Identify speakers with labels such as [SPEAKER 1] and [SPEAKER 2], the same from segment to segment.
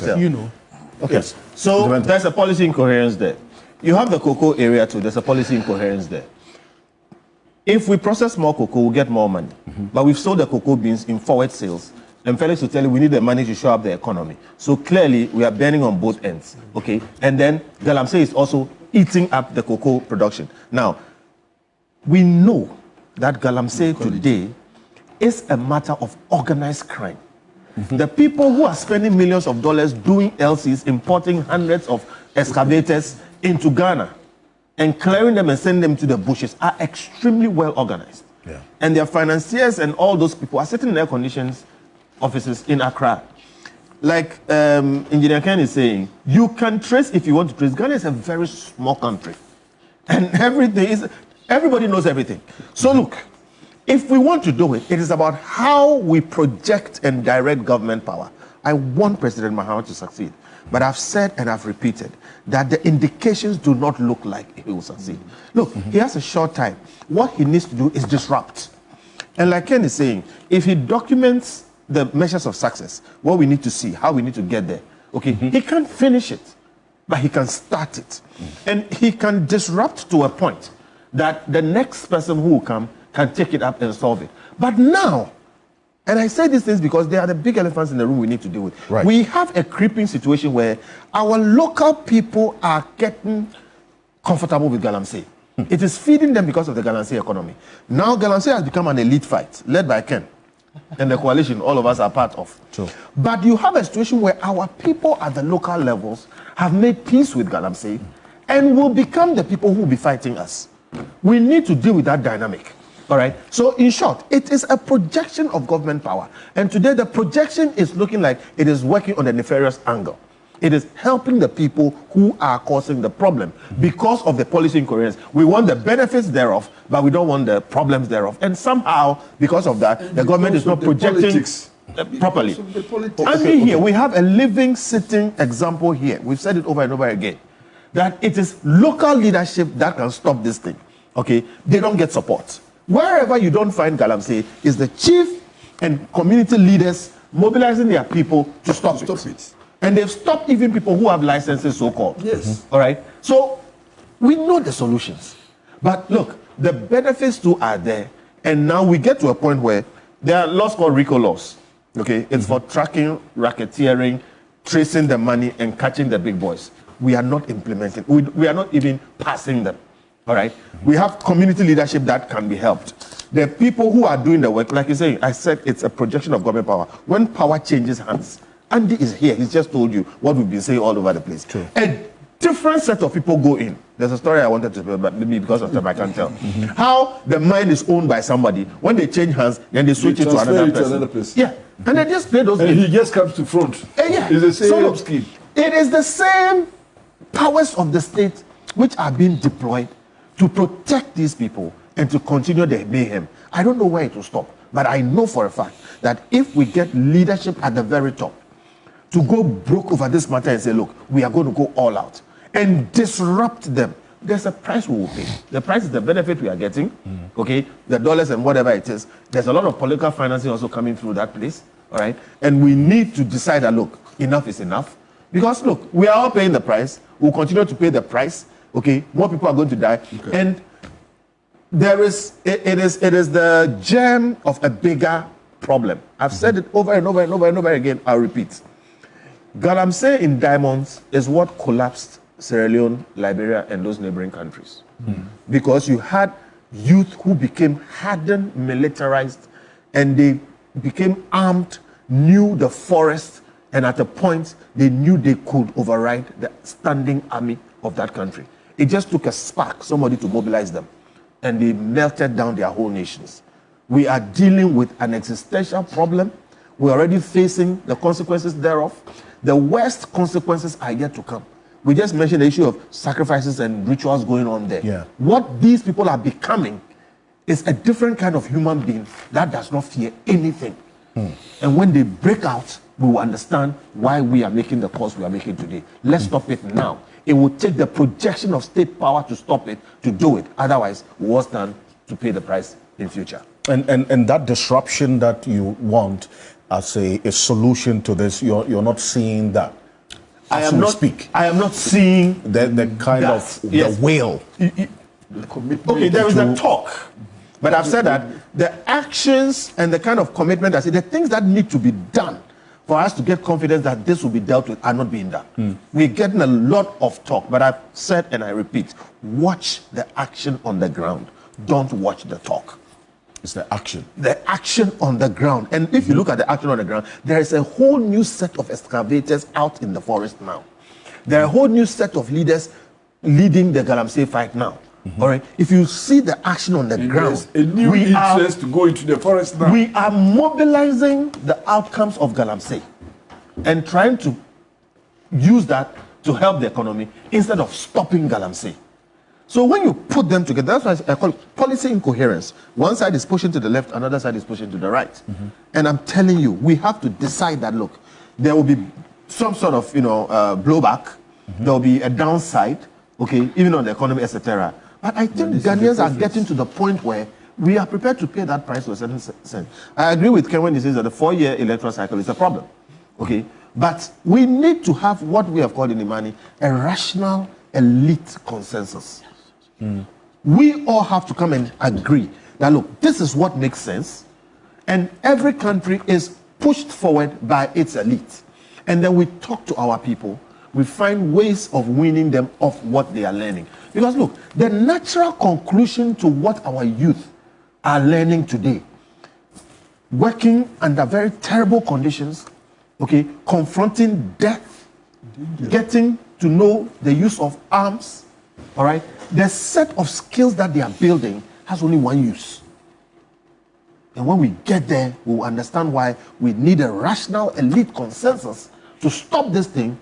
[SPEAKER 1] Bentil.
[SPEAKER 2] You know.
[SPEAKER 1] Okay. Yes. So there's a policy incoherence there. You have the cocoa area too. There's a policy incoherence there. If we process more cocoa, we'll get more money. But we've sold the cocoa beans in forward sales. And Felix will tell you we need the money to show up the economy. So clearly, we are burning on both ends. Okay. And then Galamsey is also eating up the cocoa production. Now, we know that Galamsey today is a matter of organized crime. The people who are spending millions of dollars doing LCs, importing hundreds of excavators into Ghana and clearing them and sending them to the bushes are extremely well organized.
[SPEAKER 3] Yeah.
[SPEAKER 1] And their financiers and all those people are sitting in air conditions offices in Accra. Like Engineer Ken is saying, you can trace if you want to trace. Ghana is a very small country. And everybody knows everything. So look, if we want to do it, it is about how we project and direct government power. I want President Mahama to succeed. But I've said and I've repeated that the indications do not look like he will succeed. Look, he has a short time. What he needs to do is disrupt. And like Ken is saying, if he documents the measures of success, what we need to see, how we need to get there, okay, he can't finish it, but he can start it. And he can disrupt to a point that the next person who will come can take it up and solve it. But now, and I say these things because they are the big elephants in the room we need to deal with.
[SPEAKER 3] Right.
[SPEAKER 1] We have a creeping situation where our local people are getting comfortable with Galamsey. It is feeding them because of the Galamsey economy. Now Galamsey has become an elite fight, led by Ken and the coalition all of us are part of.
[SPEAKER 3] True.
[SPEAKER 1] But you have a situation where our people at the local levels have made peace with Galamsey and will become the people who will be fighting us. We need to deal with that dynamic. All right. So in short, it is a projection of government power. And today the projection is looking like it is working on a nefarious angle. It is helping the people who are causing the problem because of the policy incoherence. We want the benefits thereof, but we don't want the problems thereof. And somehow, because of that, and the government is not projecting properly. And here, we have a living, sitting example here. We've said it over and over again, that it is local leadership that can stop this thing. Okay? They don't get support. Wherever you don't find Galamsey is the chief and community leaders mobilizing their people to stop it. And they've stopped even people who have licenses, so-called.
[SPEAKER 2] Yes.
[SPEAKER 1] All right? So we know the solutions. But look, the benefits too are there. And now we get to a point where there are laws called RICO laws. Okay? It's for tracking, racketeering, tracing the money, and catching the big boys. We are not implementing. We are not even passing them. All right? We have community leadership that can be helped. The people who are doing the work, like you say, I said it's a projection of government power. When power changes hands, Andy is here. He's just told you what we've been saying all over the place.
[SPEAKER 3] True.
[SPEAKER 1] A different set of people go in. There's a story I wanted to tell, but maybe because of time I can't tell. How the mine is owned by somebody. When they change hands, then they switch it to another person. Yeah. And they just play those
[SPEAKER 2] and
[SPEAKER 1] games.
[SPEAKER 2] he just comes to front.
[SPEAKER 1] Yeah.
[SPEAKER 2] It's the same
[SPEAKER 1] So,
[SPEAKER 2] scheme.
[SPEAKER 1] it is the same powers of the state which are being deployed to protect these people and to continue the mayhem. I don't know where it will stop, but I know for a fact that if we get leadership at the very top to go broke over this matter and say, look, we are going to go all out and disrupt them, there's a price we will pay. The price is the benefit we are getting, okay, the dollars and whatever it is. There's a lot of political financing also coming through that place, all right? And we need to decide that, look, enough is enough. Because, look, we are all paying the price. We'll continue to pay the price, okay? More people are going to die. Okay. And it is the germ of a bigger problem. I've said it over and over and over and over again. I'll repeat. Galamsey in diamonds is what collapsed Sierra Leone, Liberia, and those neighboring countries. Because you had youth who became hardened, militarized, and they became armed, knew the forest, and at a point, they knew they could override the standing army of that country. It just took a spark, somebody to mobilize them, and they melted down their whole nations. We are dealing with an existential problem. We're already facing the consequences thereof. The worst consequences are yet to come. We just mentioned the issue of sacrifices and rituals going on there.
[SPEAKER 3] Yeah.
[SPEAKER 1] What these people are becoming is a different kind of human being that does not fear anything. And when they break out, we will understand why we are making the calls we are making today. Let's stop it now. It will take the projection of state power to stop it, to do it. Otherwise, we'll stand to pay the price in future.
[SPEAKER 3] And that disruption that you want as a solution to this, you're not seeing that.
[SPEAKER 1] I am not seeing
[SPEAKER 2] the kind of the will.
[SPEAKER 1] Okay, there is a talk, but I've said that the actions and the kind of commitment, I say the things that need to be done for us to get confidence that this will be dealt with are not being done. We're getting a lot of talk, but I've said and I repeat, watch the action on the ground. Don't watch the talk.
[SPEAKER 2] It's the action.
[SPEAKER 1] The action on the ground. And if you look at the action on the ground, there is a whole new set of excavators out in the forest now. There are a whole new set of leaders leading the Galamsey fight now. All right. If you see the action on the ground,
[SPEAKER 3] a new interest to go into the forest now.
[SPEAKER 1] We are mobilizing the outcomes of Galamsey and trying to use that to help the economy instead of stopping Galamsey. So when you put them together, that's why I call it policy incoherence. One side is pushing to the left, another side is pushing to the right. And I'm telling you, we have to decide that, look, there will be some sort of, blowback. There will be a downside, okay, even on the economy, etc. But I think Ghanaians are getting to the point where we are prepared to pay that price to a certain extent. I agree with Ken when he says that the 4-year electoral cycle is a problem, okay? But we need to have what we have called in Imani a rational elite consensus. We all have to come and agree that, look, this is what makes sense, and every country is pushed forward by its elite. And then we talk to our people, we find ways of winning them off what they are learning. Because look, the natural conclusion to what our youth are learning today, working under very terrible conditions, okay, confronting death, getting to know the use of arms, all right, the set of skills that they are building has only one use. And when we get there, we'll understand why we need a rational elite consensus to stop this thing,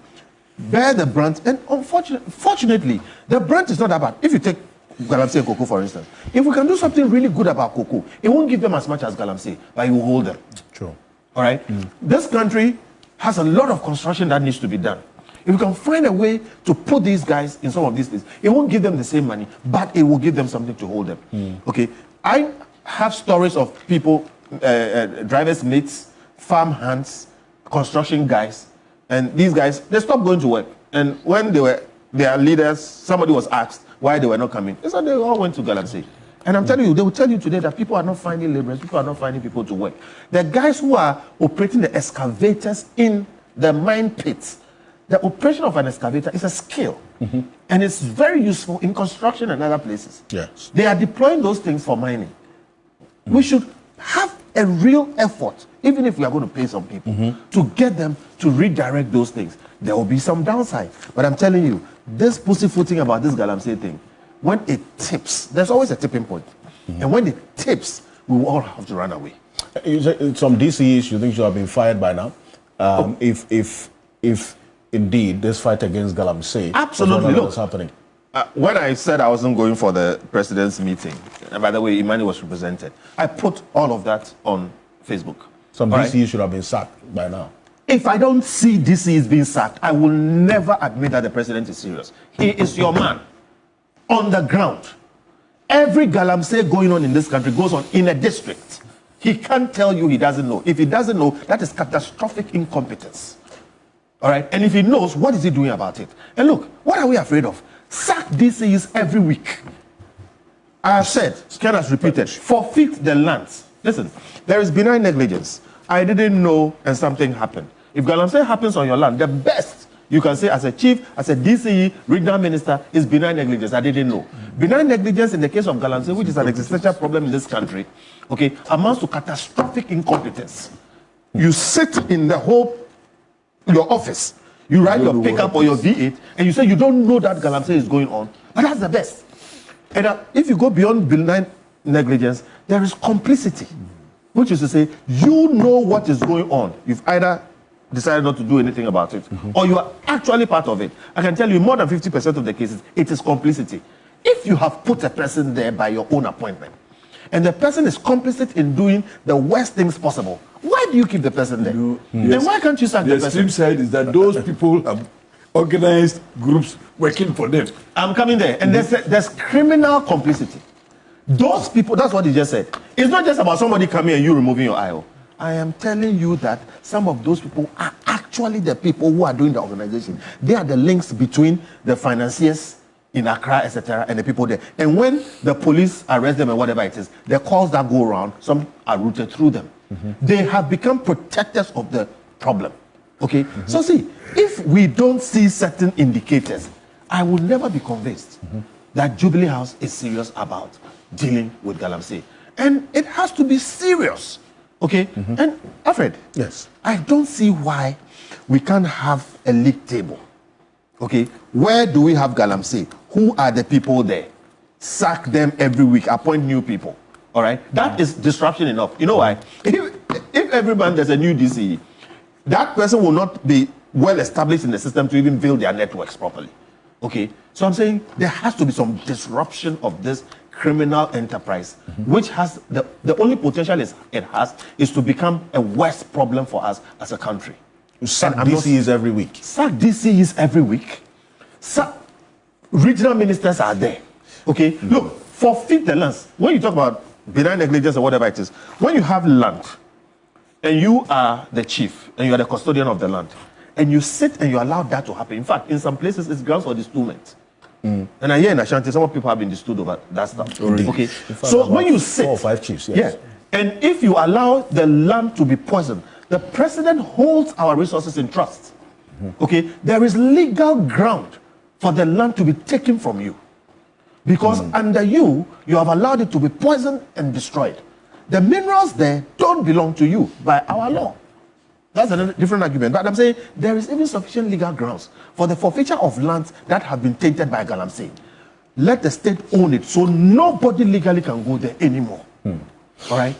[SPEAKER 1] bear the brunt, and fortunately, the brunt is not that bad. If you take Galamsey and cocoa, for instance, if we can do something really good about cocoa, it won't give them as much as Galamsey, but it will hold them.
[SPEAKER 2] True.
[SPEAKER 1] All right? This country has a lot of construction that needs to be done. If we can find a way to put these guys in some of these things, it won't give them the same money, but it will give them something to hold them. Okay? I have stories of people, drivers' mates, farm hands, construction guys, and these guys, they stopped going to work. And when their leaders, somebody was asked why they were not coming. They said they all went to Galamsey. And I'm telling you, they will tell you today that people are not finding laborers, people are not finding people to work. The guys who are operating the excavators in the mine pits, the operation of an excavator is a skill. And it's very useful in construction and other places.
[SPEAKER 2] Yes.
[SPEAKER 1] They are deploying those things for mining. We should have a real effort, even if we are going to pay some people, to get them to redirect those things. There will be some downside. But I'm telling you, this pussyfooting about this Galamsey thing, when it tips, there's always a tipping point. And when it tips, we will all have to run away.
[SPEAKER 2] Some DCEs you think should have been fired by now? If indeed this fight against Galamsey,
[SPEAKER 1] absolutely,
[SPEAKER 2] look, happening.
[SPEAKER 1] When I said I wasn't going for the president's meeting, and by the way, Imani was represented, I put all of that on Facebook.
[SPEAKER 2] Some DCEs should have been sacked by now.
[SPEAKER 1] If I don't see DCEs being sacked, I will never admit that the president is serious. He is your man on the ground. Every Galamsey going on in this country goes on in a district. He can't tell you he doesn't know. If he doesn't know, that is catastrophic incompetence. All right? And if he knows, what is he doing about it? And look, what are we afraid of? Sack DCEs every week. I have said, Ken has repeated, forfeit the lands. Listen, there is benign negligence. I didn't know and something happened. If Galamsey happens on your land, the best you can say as a chief, as a DCE, regional minister, is benign negligence. I didn't know. Benign negligence in the case of Galamsey, which is an existential problem in this country, okay, amounts to catastrophic incompetence. You sit in your office, you ride your pickup or your V8, and you say you don't know that Galamsey is going on. But that's the best. And if you go beyond benign negligence, there is complicity, which is to say, you know what is going on. You've either decided not to do anything about it, or you are actually part of it. I can tell you, more than 50% of the cases, it is complicity. If you have put a person there by your own appointment, and the person is complicit in doing the worst things possible, why do you keep the person there? Then why can't you sack the person?
[SPEAKER 3] The extreme side is that those people have organized groups working for them.
[SPEAKER 1] I'm coming there. And there's criminal complicity. Those people, that's what he just said. It's not just about somebody coming and you removing your eye. I am telling you that some of those people are actually the people who are doing the organization. They are the links between the financiers in Accra, etc., and the people there. And when the police arrest them and whatever it is, the calls that go around, some are routed through them. They have become protectors of the problem. Okay? So see, if we don't see certain indicators, I will never be convinced that Jubilee House is serious about dealing with Galamsey. And it has to be serious. Okay? And Alfred,
[SPEAKER 2] Yes.
[SPEAKER 1] I don't see why we can't have a league table. Okay? Where do we have Galamsey? Who are the people there? Sack them every week, appoint new people. All right? That is disruption enough. You know why? If every month there's a new DCE, that person will not be well established in the system to even build their networks properly. Okay? So I'm saying there has to be some disruption of this criminal enterprise, which has the only potential it has is to become a worse problem for us as a country.
[SPEAKER 2] You sack DCs every week.
[SPEAKER 1] Sack DCs every week. Regional ministers are there. Okay? Look, forfeit the lands. When you talk about benign negligence or whatever it is, when you have land and you are the chief and you are the custodian of the land and you sit and you allow that to happen, in fact, in some places it's grounds for distillment. And I hear in Ashanti, some people have been distilled over that stuff. Okay? So when you sit,
[SPEAKER 2] 4 or 5 chiefs, yes.
[SPEAKER 1] Yeah, and if you allow the land to be poisoned, the president holds our resources in trust. Okay? There is legal ground for the land to be taken from you. Because under you have allowed it to be poisoned and destroyed. The minerals there don't belong to you by our law. That's a different argument. But I'm saying there is even sufficient legal grounds for the forfeiture of lands that have been tainted by Galamsey. Let the state own it so nobody legally can go there anymore. All right?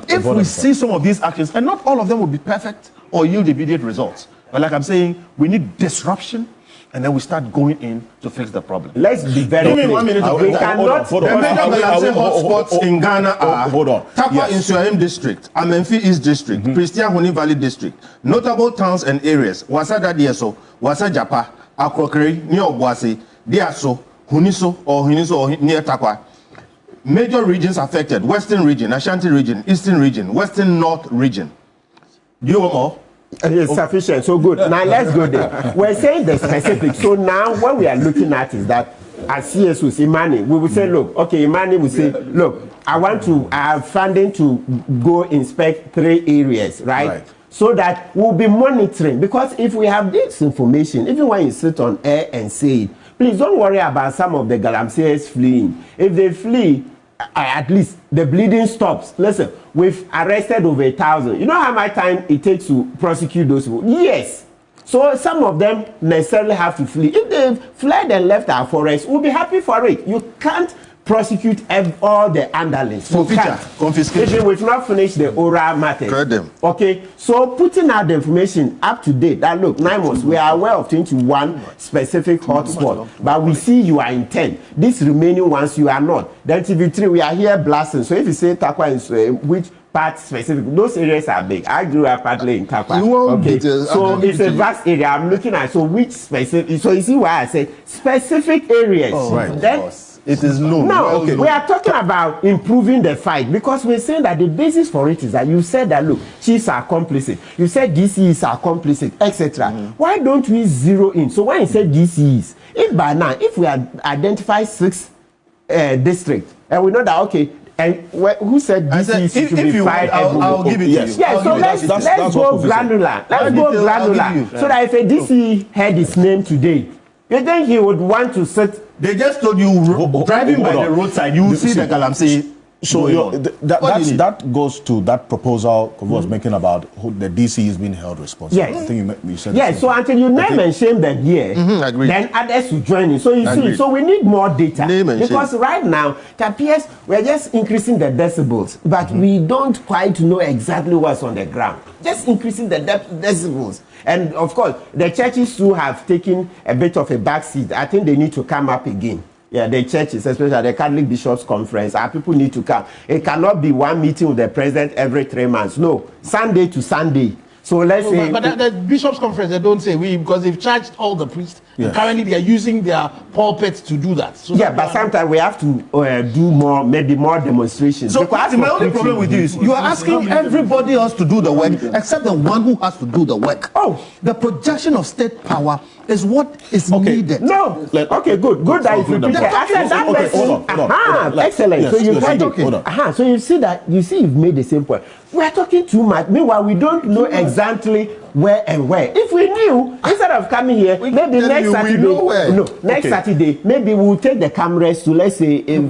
[SPEAKER 1] If we see some of these actions, and not all of them will be perfect or yield immediate results, but like I'm saying, we need disruption, and then we start going in to fix the problem.
[SPEAKER 4] Let's be very
[SPEAKER 1] Give me
[SPEAKER 4] clear.
[SPEAKER 1] 1 minute to
[SPEAKER 4] We
[SPEAKER 1] break.
[SPEAKER 4] cannot.
[SPEAKER 1] The major Galamsey hotspots in Ghana are Tapa Insuaim District, Amenfi East District, Christian Huni Valley District. Notable towns and areas: Wasa Dadieso, Wasa Japa, Akrokiri, near Obuasi, Diaso, Huniso or near Takwa. Major regions affected: Western region, Ashanti region, Eastern region, Western North region. Do you want more?
[SPEAKER 4] It's sufficient, so good. Now let's go there. We're saying the specific. So now what we are looking at is that as CSOs, Imani, we will say, look, okay, Imani will say, look, I have funding to go inspect 3 areas, right? So that we'll be monitoring. Because if we have this information, even when you sit on air and say it, please don't worry about some of the Galamseyers fleeing. If they flee, at least the bleeding stops. Listen, we've arrested over 1,000. You know how much time it takes to prosecute those people? Yes. So some of them necessarily have to flee. If they've fled and left our forest, we'll be happy for it. You can't prosecute all the underlings.
[SPEAKER 1] Confiscation.
[SPEAKER 4] Even we've not finished the oral matters.
[SPEAKER 1] Correct them.
[SPEAKER 4] Okay, so putting out the information up to date, that look, 9 months, we are aware of 21 specific hotspots, but we see you are in 10. These remaining ones, you are not. Then TV3, we are here blasting. So if you say Takwa is which part specific, those areas are big. I grew up partly in Takwa. Okay, so it's a vast area. I'm looking at, so which specific, so you see why I say specific areas.
[SPEAKER 1] Oh, right.
[SPEAKER 4] Then,
[SPEAKER 1] it is known.
[SPEAKER 4] no, we are talking about improving the fight because we're saying that the basis for it is that you said that, look, chiefs are complicit. You said DCs are complicit, etc. Why don't we zero in? So when you say DCs, if by now, if we identify 6 districts, and we know that, okay, and who said DCs should be fired?
[SPEAKER 1] I'll give it to you.
[SPEAKER 4] Yeah, so let's go granular. Let's go granular. So that if a DC head is named today, you think he would want to sit?
[SPEAKER 1] They just told you driving by the roadside, you will see the Galamsey.
[SPEAKER 2] So that goes to that proposal Kofi was making about the DC is being held responsible.
[SPEAKER 4] Yes.
[SPEAKER 2] I think you said.
[SPEAKER 4] Yes. So until you name and shame them here, then others will join in. So you see, so we need more data because right now it appears we're just increasing the decibels, but we don't quite know exactly what's on the ground. Just increasing the decibels, and of course the churches too have taken a bit of a backseat. I think they need to come up again. Yeah, the churches, especially the Catholic Bishops' Conference, our people need to come. It cannot be one meeting with the president every 3 months. No, Sunday to Sunday. So let's say...
[SPEAKER 5] But the Bishops' Conference, they don't say we, because they've charged all the priests
[SPEAKER 2] Yes.
[SPEAKER 3] Currently, they are using their pulpits to do that. So
[SPEAKER 4] yeah, but sometimes we have to do more, maybe more demonstrations.
[SPEAKER 1] So
[SPEAKER 4] Because
[SPEAKER 1] my only problem with you is you are asking everybody else to do the work except the one who has to do the work.
[SPEAKER 4] Oh,
[SPEAKER 1] the projection of state power is what is needed.
[SPEAKER 4] No. Okay, good. Good that you repeat that. I said that person. Excellent.
[SPEAKER 2] Yes,
[SPEAKER 4] so you
[SPEAKER 2] yes,
[SPEAKER 4] okay. So you see that you've made the same point. We are talking too much. Meanwhile, we don't know exactly where and where. If we knew, instead of coming here, maybe next Saturday, maybe we'll take the cameras to, let's say, if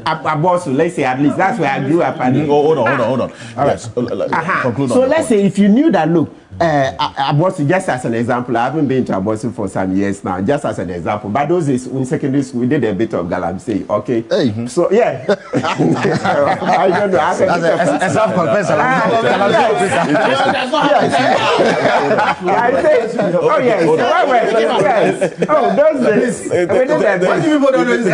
[SPEAKER 4] Abosu, let's say, at least that's where I grew up.
[SPEAKER 2] Hold on. All right.
[SPEAKER 4] So let's say if you knew that, look, Abosu, just as an example, I haven't been to Abosu for some years now, just as an example, but those days in secondary school, we did a bit of Galamsey, okay? Hey. So, yeah. I don't know. I self-confess. Those days.
[SPEAKER 1] What you people don't know is I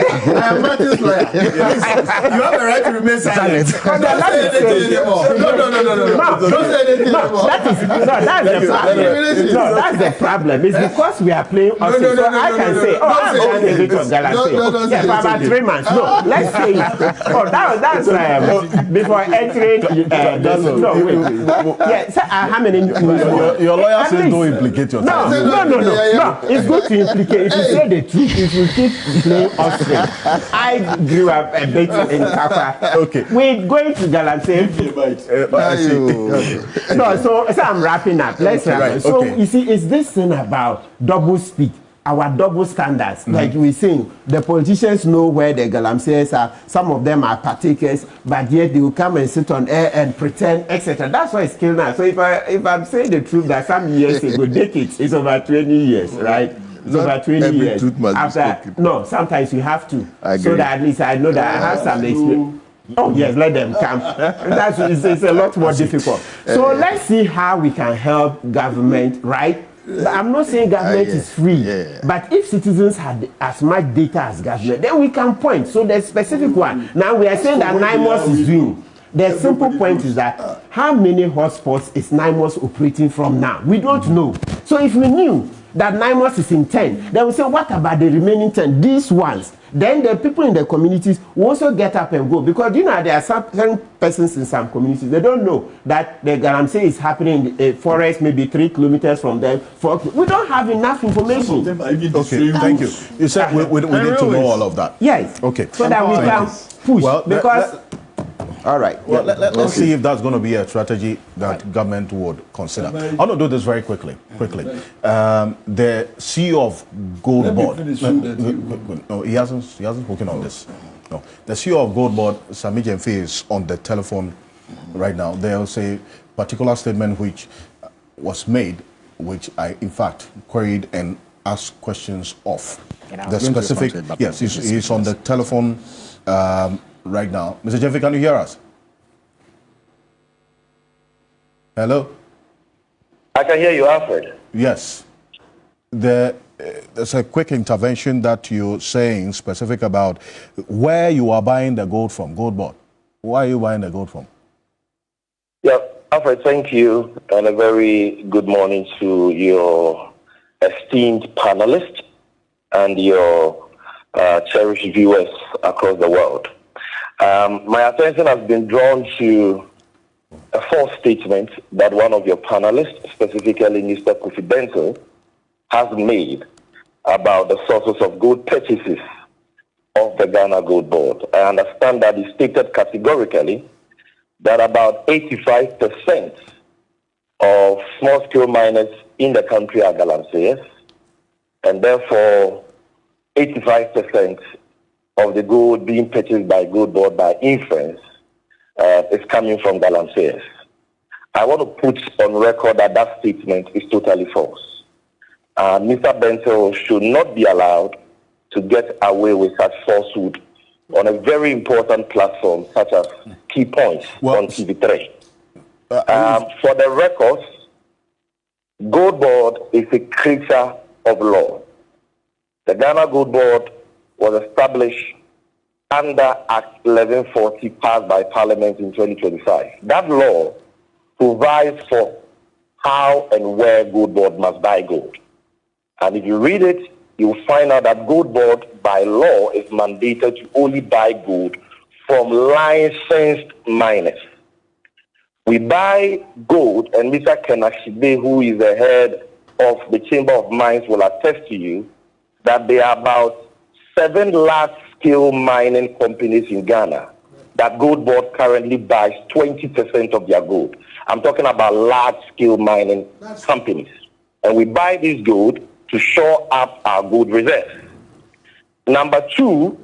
[SPEAKER 1] am Martin's lawyer. You have a right to remain silent. Don't say anything anymore. No. Don't say anything anymore.
[SPEAKER 4] That's the problem. It's because we are playing. I can say, I'm going to bit of Galamsey. Yeah, for about 3 months. No, let's say. That's before entering. Yeah, so how many?
[SPEAKER 2] Your lawyer says don't implicate yourself.
[SPEAKER 4] No. It's good to implicate. If you say the truth, if you keep playing Austrian. I grew up a bit in Kwakue.
[SPEAKER 2] Okay.
[SPEAKER 4] We're going to Galamsey. No, so I'm wrapping up. Let's wrap up. So you see, it's this thing about double speak. Our double standards, like we're saying, the politicians know where the Galamseyers are. Some of them are partakers, but yet they will come and sit on air and pretend, etc. That's why it's killing us. So if I'm saying the truth, that some years ago, decades, it's over 20 years, right? It's over 20 years. No, sometimes you have to, so that at least I know that I have some experience. Oh yes, let them come. It's a lot more difficult. So let's see how we can help government, right? I'm not saying government is free, but if citizens had as much data as government, then we can point. So the specific one. Now we are saying that NIMOS is doing. The simple point is that how many hotspots is NIMOS operating from now? We don't know. So if we knew that NIMOS is in 10, then we say, what about the remaining 10? These ones. Then the people in the communities will also get up and go. Because, you know, there are certain persons in some communities, they don't know that the Galamsey is happening in a forest maybe 3 kilometers from them. We don't have enough information.
[SPEAKER 2] Okay, thank you. You said we need to know all of that.
[SPEAKER 4] Yes.
[SPEAKER 2] Okay.
[SPEAKER 4] So that we can push.
[SPEAKER 2] Well,
[SPEAKER 4] because... All right.
[SPEAKER 2] Well, let's see if that's going to be a strategy that government would consider. I want to do this very quickly. The CEO of Gold Board. No, he hasn't spoken on this. No, the CEO of Gold Board, Sammy Gyamfi, is on the telephone right now. There's a particular statement which was made, which I in fact queried and asked questions of. The specific. Yes, he's on the telephone. Right now. Mr. Gyamfi, can you hear us? Hello?
[SPEAKER 5] I can hear you, Alfred.
[SPEAKER 2] Yes. There's a quick intervention that you're saying specific about where you are buying the gold from, Gold Board. Where are you buying the gold from?
[SPEAKER 5] Yeah, Alfred, thank you, and a very good morning to your esteemed panelists and your cherished viewers across the world. My attention has been drawn to a false statement that one of your panelists, specifically Mr. Kofi Bentil, has made about the sources of gold purchases of the Ghana Gold Board. I understand that he stated categorically that about 85% of small-scale miners in the country are Galamseyers, and therefore 85% of the gold being purchased by Gold Board by inference is coming from Galamseyers. I want to put on record that that statement is totally false. Mr. Bentil should not be allowed to get away with such falsehood on a very important platform such as Key Points on TV3. For the records, Gold Board is a creature of law. The Ghana Gold Board was established under Act 1140 passed by Parliament in 2025. That law provides for how and where Gold Board must buy gold. And if you read it, you'll find out that Gold Board, by law, is mandated to only buy gold from licensed miners. We buy gold, and Mr. Kenashibe, who is the head of the Chamber of Mines, will attest to you that there are about 7 large-scale mining companies in Ghana that Gold Board currently buys 20% of their gold. I'm talking about large-scale mining companies. And we buy this gold to shore up our gold reserves. Number 2,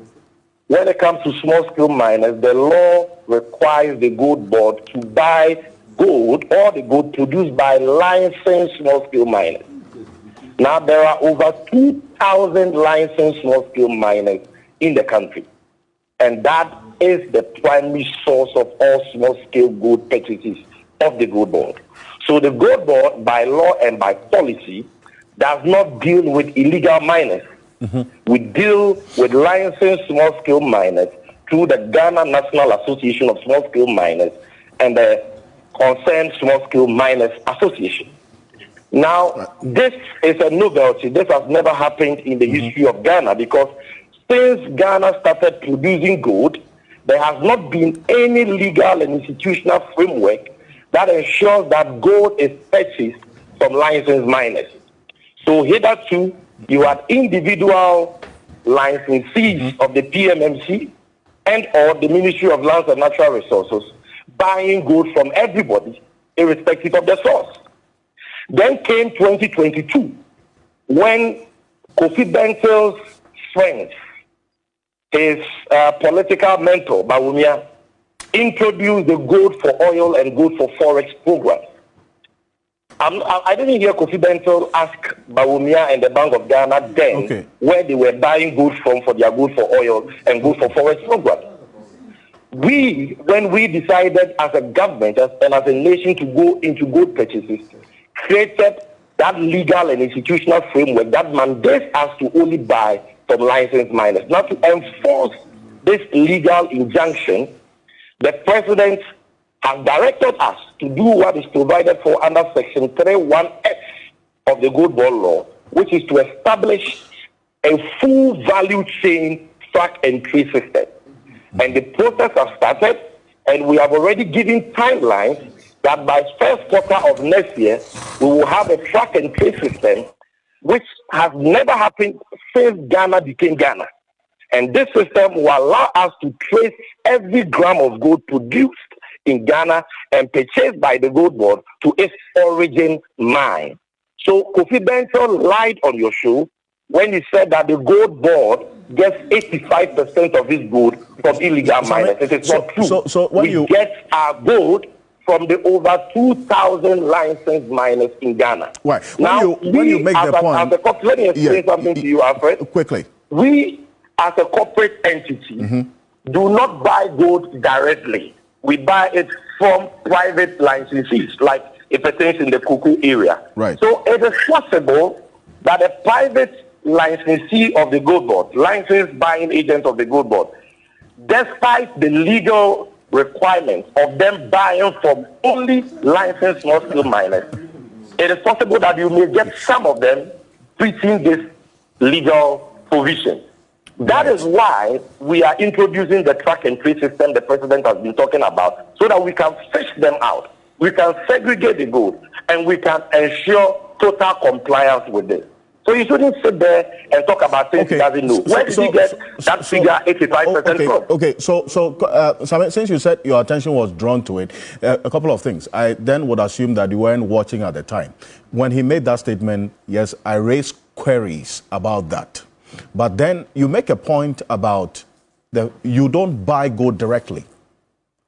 [SPEAKER 5] when it comes to small-scale miners, the law requires the Gold Board to buy gold, or the gold produced by licensed small-scale miners. Now, there are over 2,000 licensed small-scale miners in the country. And that is the primary source of all small-scale gold purchases of the Gold Board. So the Gold Board, by law and by policy, does not deal with illegal miners. We deal with licensed small-scale miners through the Ghana National Association of Small-Scale Miners and the Concerned Small-Scale Miners Association. Now, this is a novelty. This has never happened in the history of Ghana, because since Ghana started producing gold, there has not been any legal and institutional framework that ensures that gold is purchased from licensed miners. So hitherto, you had individual licensees of the PMMC and or the Ministry of Lands and Natural Resources buying gold from everybody, irrespective of the source. Then came 2022, when Kofi Bentil's friend, his political mentor, Bawumia, introduced the gold for oil and gold for forex program. I didn't hear Kofi Bentil ask Bawumia and the Bank of Ghana then where they were buying gold from for their gold for oil and gold for forex program. When we decided as a government and as a nation to go into gold purchases, created that legal and institutional framework that mandates us to only buy from licensed miners. Now, to enforce this legal injunction, the president has directed us to do what is provided for under Section 31F of the Gold Board law, which is to establish a full value chain track and trace system. And the process has started, and we have already given timelines that by first quarter of next year, we will have a track and trace system, which has never happened since Ghana became Ghana. And this system will allow us to trace every gram of gold produced in Ghana and purchased by the Gold Board to its origin mine. So Kofi Bentil lied on your show when he said that the Gold Board gets 85% of its gold from illegal miners. It is not true.
[SPEAKER 2] So when
[SPEAKER 5] we get our gold from the over 2,000 licensed miners in Ghana.
[SPEAKER 2] Right.
[SPEAKER 5] Now,
[SPEAKER 2] when you make the point...
[SPEAKER 5] let me explain something to you, Alfred.
[SPEAKER 2] Quickly.
[SPEAKER 5] We, as a corporate entity, do not buy gold directly. We buy it from private licensees, like it pertains in the Kwakue area.
[SPEAKER 2] Right.
[SPEAKER 5] So it is possible that a private licensee of the Gold Board, licensed buying agent of the Gold Board, despite the legal requirements of them buying from only licensed small-scale miners, it is possible that you may get some of them breaching this legal provision. That is why we are introducing the track and trace system the president has been talking about, so that we can fish them out, we can segregate the gold, and we can ensure total compliance with this. So you shouldn't sit there and talk about things he doesn't know. Where did he get that figure 85% from?
[SPEAKER 2] Okay, so Sammy, since you said your attention was drawn to it, a couple of things. I then would assume that you weren't watching at the time. When he made that statement, yes, I raised queries about that. But then you make a point about you don't buy gold directly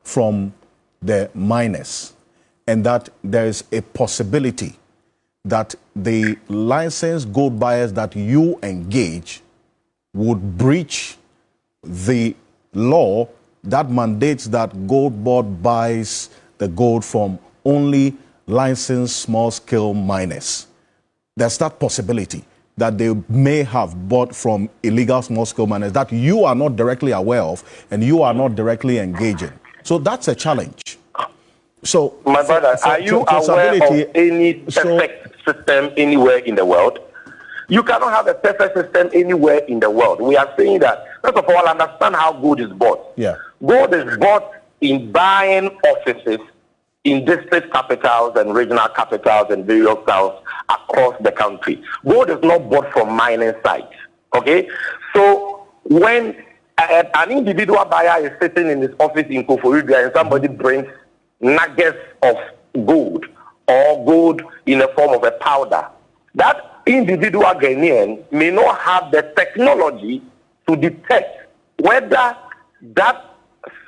[SPEAKER 2] from the miners, and that there is a possibility that the licensed gold buyers that you engage would breach the law that mandates that Gold Board buys the gold from only licensed small-scale miners. There's that possibility that they may have bought from illegal small-scale miners that you are not directly aware of and you are not directly engaging. So that's a challenge. So,
[SPEAKER 5] my brother, are you aware of any perfect system anywhere in the world? You cannot have a perfect system anywhere in the world. We are saying that, first of all, understand how gold is bought.
[SPEAKER 2] Yeah.
[SPEAKER 5] Gold is bought in buying offices in district capitals and regional capitals and various towns across the country. Gold is not bought from mining sites. Okay? So when an individual buyer is sitting in his office in Kofi and somebody brings nuggets of gold or gold in the form of a powder, that individual Ghanaian may not have the technology to detect whether that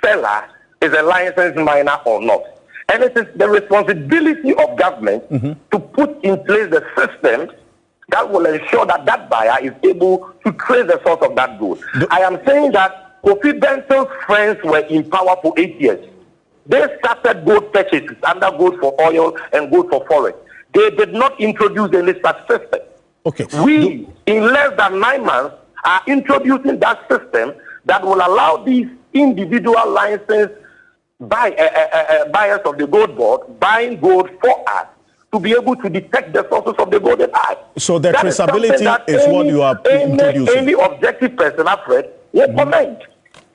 [SPEAKER 5] seller is a licensed miner or not. And it is the responsibility of government to put in place the systems that will ensure that that buyer is able to trace the source of that gold. I am saying that Kofi Bentil's friends were in power for 8 years. They started gold purchases under gold for oil and gold for forex. They did not introduce any such system.
[SPEAKER 2] Okay.
[SPEAKER 5] We, in less than 9 months, are introducing that system that will allow these individual licensed buyers of the gold board buying gold for us to be able to detect the sources of the gold they buy.
[SPEAKER 2] So the traceability is what you are introducing.
[SPEAKER 5] Any objective person, Alfred, will comment.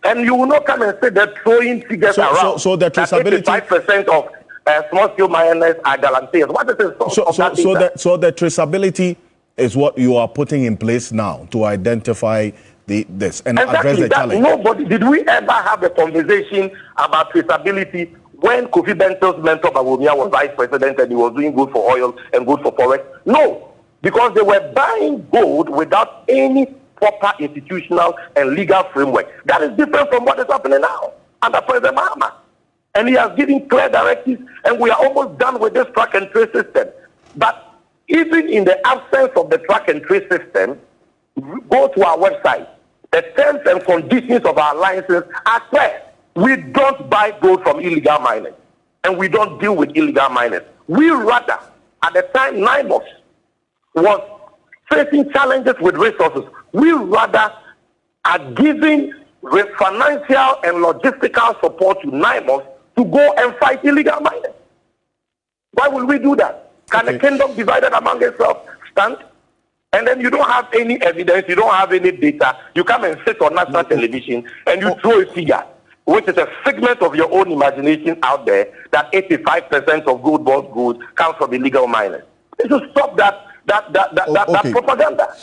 [SPEAKER 5] And you will not come and say they're throwing figures around.
[SPEAKER 2] So the traceability...
[SPEAKER 5] 85% of small-scale miners are Galamsey. What is the
[SPEAKER 2] so the traceability is what you are putting in place now to identify this and address the challenge.
[SPEAKER 5] Did we ever have a conversation about traceability when Kofi Bentil's mentor Bawumia was vice president and he was doing good for oil and good for forex? No, because they were buying gold without any proper institutional and legal framework. That is different from what is happening now under President Mahama. And he has given clear directives, and we are almost done with this track and trace system. But even in the absence of the track and trace system, go to our website. The terms and conditions of our license are clear. We don't buy gold from illegal miners, and we don't deal with illegal miners. We rather, at the time NIMOS was facing challenges with resources, we rather are giving financial and logistical support to NIMOS to go and fight illegal miners. Why will we do that? Can the kingdom divided among itself stand? And then you don't have any evidence, you don't have any data. You come and sit on national television and you throw a figure, which is a figment of your own imagination out there, that 85% of gold bought gold comes from illegal miners. You should stop that propaganda.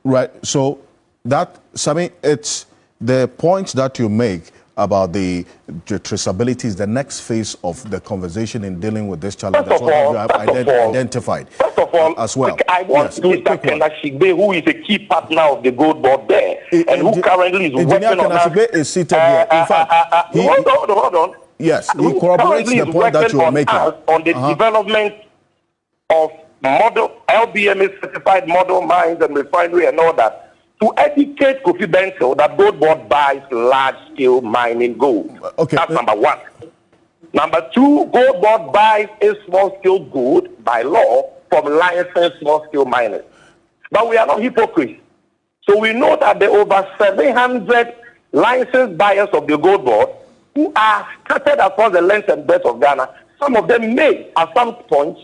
[SPEAKER 2] Right. So that, Sammy, it's the point that you make about the traceability is the next phase of the conversation in dealing with this challenge. That's what you have identified.
[SPEAKER 5] First of all,
[SPEAKER 2] as well.
[SPEAKER 5] I want Mr. Kenashigbe, who is a key partner of the gold board there, and who currently is working on that.
[SPEAKER 2] Engineer Kenashigbe is seated here. In fact,
[SPEAKER 5] hold on.
[SPEAKER 2] Yes, he corroborates the point that you are making.
[SPEAKER 5] On the development of model LBMA certified model mines and refinery and all that, to educate Kofi Bentil that gold board buys large-scale mining gold. Okay. That's number one. Number two, gold board buys a small-scale gold by law from licensed small-scale miners. But we are not hypocrites. So we know that there are over 700 licensed buyers of the gold board who are scattered across the length and breadth of Ghana. Some of them may, at some point,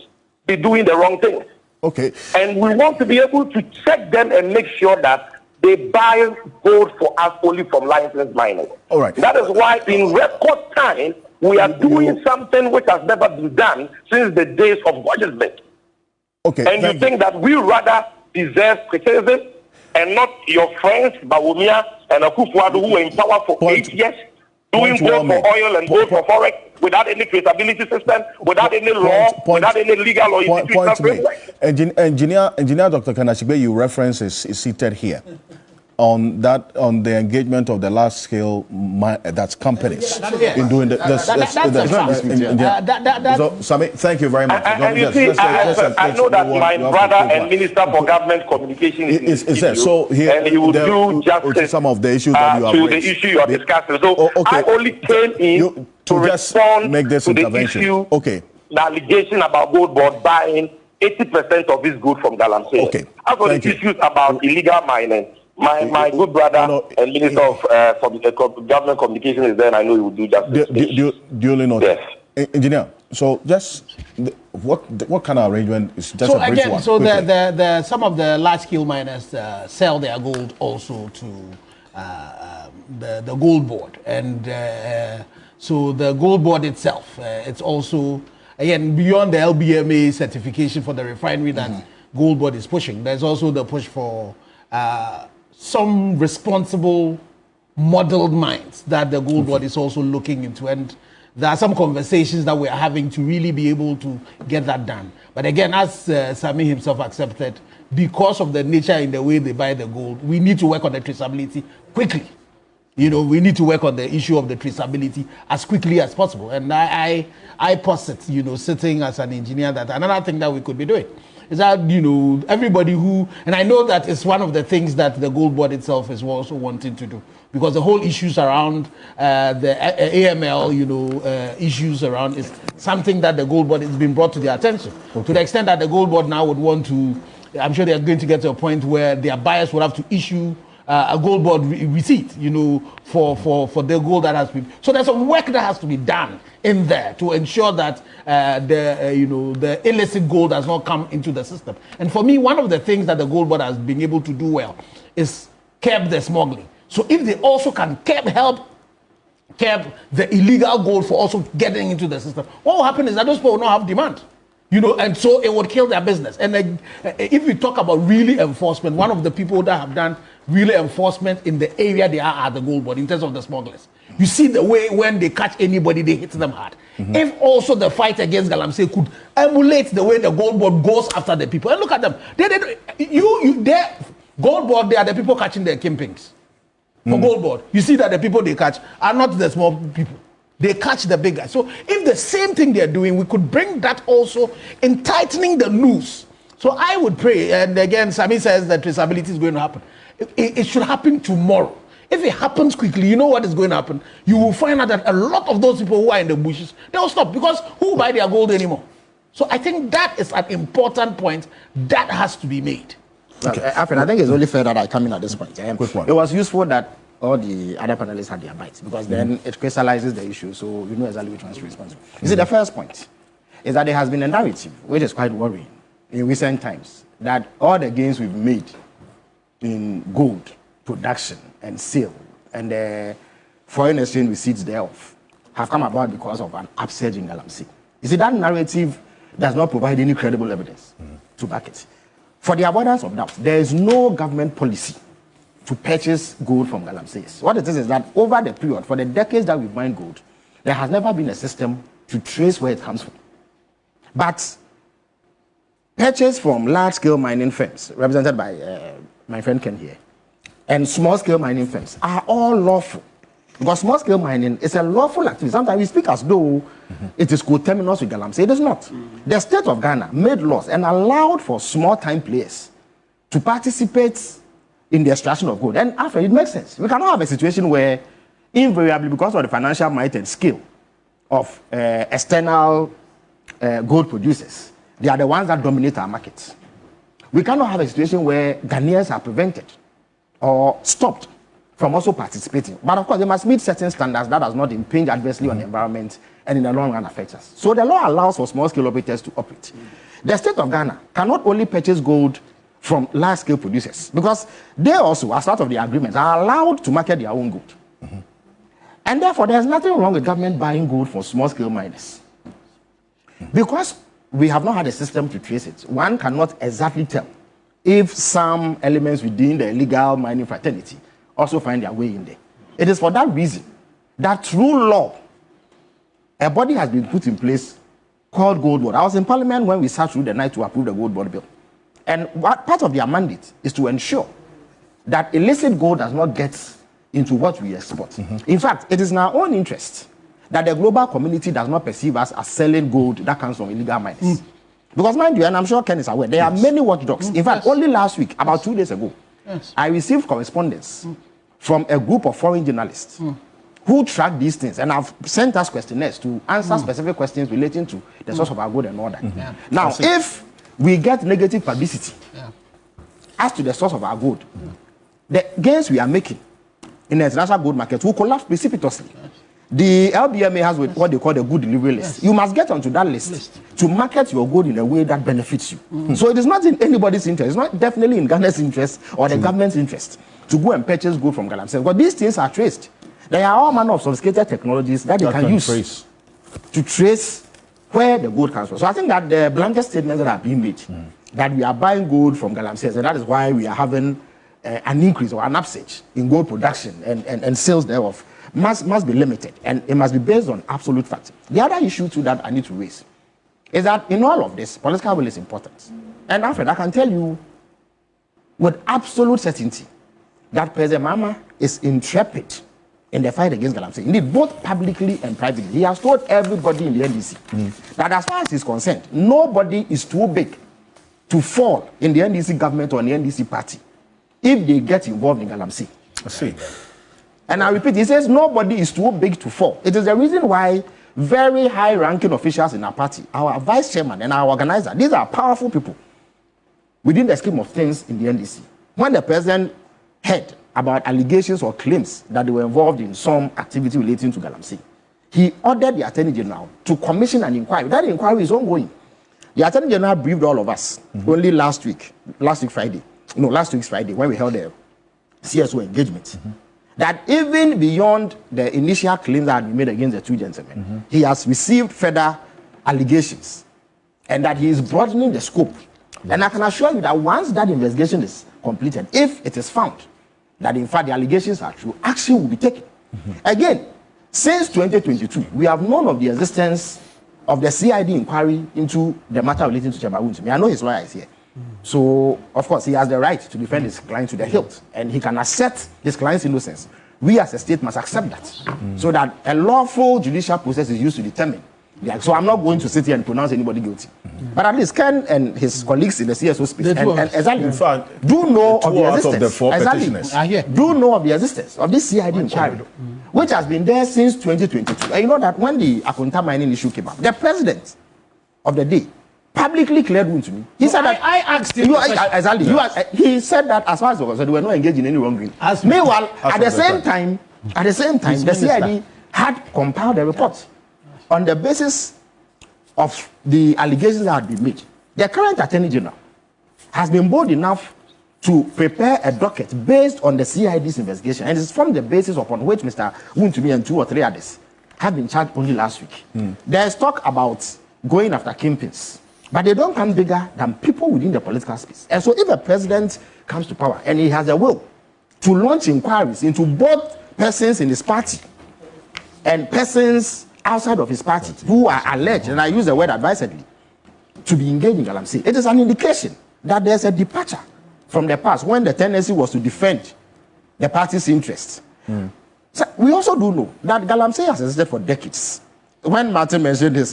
[SPEAKER 5] be doing the wrong thing.
[SPEAKER 2] Okay.
[SPEAKER 5] And we want to be able to check them and make sure that they buy gold for us only from licensed miners.
[SPEAKER 2] All right.
[SPEAKER 5] That is why in record time, we are doing something which has never been done since the days of Budgetment.
[SPEAKER 2] Okay.
[SPEAKER 5] And you think that we rather deserve criticism and not your friends, Bawumia and Ofosu, who were in power for 8 years, doing gold for oil and gold for forex without any traceability system, without any law, without any legal or institutional framework.
[SPEAKER 2] Engineer Dr. Kenashigbe, you reference is seated here on the engagement of the large scale that's companies in doing so Sammy, thank you very much.
[SPEAKER 5] And you see, I know that my brother and Minister for Government Communication is there. So here, and he will do justice
[SPEAKER 2] some of the issues that you have
[SPEAKER 5] to the issue you are discussing. So I only came in to respond
[SPEAKER 2] make this
[SPEAKER 5] to the
[SPEAKER 2] intervention.
[SPEAKER 5] issue,
[SPEAKER 2] the
[SPEAKER 5] allegation about gold board buying 80% of his good from Galamsey.
[SPEAKER 2] Okay.
[SPEAKER 5] As for the issues about illegal mining, my good brother and Minister of Government Communication is there, and I know he will do justice.
[SPEAKER 2] Duly noted.
[SPEAKER 5] Yes.
[SPEAKER 2] Engineer. So just what kind of arrangement is just
[SPEAKER 6] so
[SPEAKER 2] a brief
[SPEAKER 6] again,
[SPEAKER 2] one?
[SPEAKER 6] so the some of the large scale miners sell their gold also to the gold board, and so the gold board itself, it's also again beyond the LBMA certification for the refinery that gold board is pushing. There's also the push for some responsible modeled mines that the gold board is also looking into, and there are some conversations that we are having to really be able to get that done. But again, as Sammy himself accepted, because of the nature in the way they buy the gold, we need to work on the traceability quickly. You know, we need to work on the issue of the traceability as quickly as possible. And I posit, you know, sitting as an engineer, that another thing that we could be doing is that, you know, everybody who, and I know that it's one of the things that the gold board itself is also wanting to do, because the whole issues around the AML, you know, issues around is something that the gold board has been brought to their attention. Okay. To the extent that the gold board now would want to, I'm sure they're going to get to a point where their buyers would have to issue a gold board receipt, you know, for the gold that has been. So there's some work that has to be done in there to ensure that the illicit gold does not come into the system. And for me, one of the things that the gold board has been able to do well is curb the smuggling. So if they also can help curb the illegal gold for also getting into the system, what will happen is that those people will not have demand. You know, and so it would kill their business. And if we talk about really enforcement, one of the people that have done really enforcement in the area they are the gold board in terms of the smugglers. You see the way when they catch anybody, they hit them hard. If also the fight against Galamsey could emulate the way the gold board goes after the people, and look at them, they gold board, they are the people catching the kingpins. For gold board, you see that the people they catch are not the small people. They catch the big guys. So if the same thing they're doing, we could bring that also in tightening the noose. So I would pray, and again, Sammy says that traceability is going to happen. It should happen tomorrow. If it happens quickly, you know what is going to happen? You will find out that a lot of those people who are in the bushes, they will stop, because who will buy their gold anymore? So I think that is an important point that has to be made.
[SPEAKER 7] Okay. I think it's only fair that I come in at this point.
[SPEAKER 2] Quick one.
[SPEAKER 7] It was useful that all the other panelists had their bites, because then it crystallizes the issue, so you know exactly which one is responsible. You see, the first point is that there has been a narrative, which is quite worrying in recent times, that all the gains we've made in gold production and sale and the foreign exchange receipts thereof have come about because of an upsurge in Galamsey. You see, that narrative does not provide any credible evidence to back it. For the avoidance of doubt, there is no government policy to purchase gold from Galamsey. What it is that over the period, for the decades that we've mined gold, there has never been a system to trace where it comes from. But purchase from large-scale mining firms, represented by my friend Ken here, and small-scale mining firms are all lawful. Because small-scale mining is a lawful activity. Sometimes we speak as though it is coterminous with Galamsey. It is not. The state of Ghana made laws and allowed for small-time players to participate in the extraction of gold. And after, it makes sense. We cannot have a situation where, invariably, because of the financial might and skill of external gold producers, they are the ones that dominate our markets. We cannot have a situation where Ghanaians are prevented or stopped from also participating. But of course, they must meet certain standards that does not impinge adversely on the environment and in the long run affect us. So the law allows for small-scale operators to operate. The state of Ghana cannot only purchase gold from large-scale producers, because they also, as part of the agreement, are allowed to market their own gold. And therefore, there's nothing wrong with government buying gold for small-scale miners. Because we have not had a system to trace it, one cannot exactly tell if some elements within the illegal mining fraternity also find their way in there. It is for that reason that through law, a body has been put in place called Gold Board. I was in Parliament when we sat through the night to approve the Gold Board bill. And part of their mandate is to ensure that illicit gold does not get into what we export. In fact, it is in our own interest that the global community does not perceive us as selling gold that comes from illegal mines. Because mind you, and I'm sure Ken is aware, there are many watchdogs. In fact, only last week, about 2 days ago, I received correspondence from a group of foreign journalists who track these things and have sent us questionnaires to answer specific questions relating to the source of our gold and all that. Now, if we get negative publicity as to the source of our gold, the gains we are making in the international gold market will collapse precipitously. The LBMA has what they call the good delivery list. Yes. You must get onto that list to market your gold in a way that benefits you. So it is not in anybody's interest. It's not definitely in Ghana's interest or the government's interest to go and purchase gold from Galamsey. But these things are traced. There are all manner of sophisticated technologies that they can use to trace where the gold comes from. So I think that the blanket statements that are being made, that we are buying gold from Galamsey, and that is why we are having an increase or an upsurge in gold production and sales thereof, must be limited, and it must be based on absolute facts. The other issue too that I need to raise is that in all of this, political will is important. And Alfred, I can tell you with absolute certainty that President Mahama is intrepid in the fight against Galamsey. Indeed, both publicly and privately. He has told everybody in the NDC that as far as he's concerned, nobody is too big to fall in the NDC government or in the NDC party if they get involved in Galamsey.
[SPEAKER 2] I see.
[SPEAKER 7] And I repeat, he says nobody is too big to fall. It is the reason why very high-ranking officials in our party, our vice chairman and our organizer, these are powerful people within the scheme of things in the NDC. When the president heard about allegations or claims that they were involved in some activity relating to Galamsey, he ordered the Attorney General to commission an inquiry. That inquiry is ongoing. The Attorney General briefed all of us only last week's Friday, when we held the CSO engagement. That even beyond the initial claims that had been made against the two gentlemen, he has received further allegations, and that he is broadening the scope. And I can assure you that once that investigation is completed, if it is found that in fact the allegations are true, action will be taken. Again, since 2022, we have known of the existence of the CID inquiry into the matter relating to Chairman Wontumi. I know his lawyer is here. So, of course, he has the right to defend his client to the hilt, and he can assert his client's innocence. We as a state must accept that, so that a lawful judicial process is used to determine. So I'm not going to sit here and pronounce anybody guilty. But at least Ken and his colleagues in the CSO space, and exactly,
[SPEAKER 2] in fact,
[SPEAKER 7] do know of the existence.
[SPEAKER 2] Of the four petitioners.
[SPEAKER 7] Do know of the existence of this CID inquiry, which has been there since 2022. And you know that when the Akunta mining issue came up, the president of the day publicly cleared Wontumi. He said that
[SPEAKER 6] I asked him.
[SPEAKER 7] He said that as far as they were not engaged in any wrongdoing. Meanwhile, at the same time, the CID had compiled a report on the basis of the allegations that had been made. The current Attorney General has been bold enough to prepare a docket based on the CID's investigation, and it's from the basis upon which Mr. Wontumi and 2 or 3 others have been charged only last week. There's talk about going after kingpins, but they don't come bigger than people within the political space. And so if a president comes to power and he has a will to launch inquiries into both persons in his party and persons outside of his party who are alleged, and I use the word advisedly, to be engaged in Galamsey, it is an indication that there's a departure from the past when the tendency was to defend the party's interests. So we also do know that Galamsey has existed for decades. When Martin mentioned his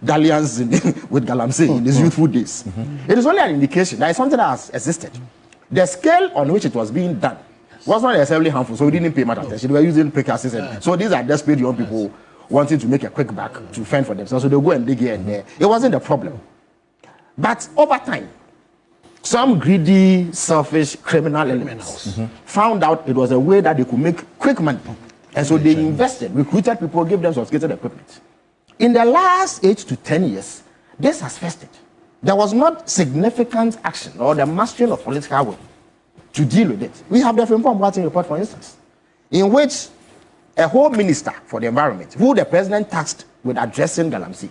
[SPEAKER 7] dalliance with Galamsey in his youthful days, it is only an indication that it's something that has existed. The scale on which it was being done was not necessarily harmful, so we didn't pay much attention. They were using precautions, so these are desperate young people wanting to make a quick buck to fend for themselves, so they'll go and dig here and there. It wasn't a problem. But over time, some greedy, selfish, criminal elements found out it was a way that they could make quick money. And so they invested, recruited people, gave them sophisticated equipment. In the last 8 to 10 years, this has festered. There was not significant action or the mastering of political will to deal with it. We have the Frimpong Boateng report, for instance, in which a whole minister for the environment, who the president tasked with addressing Galamsey,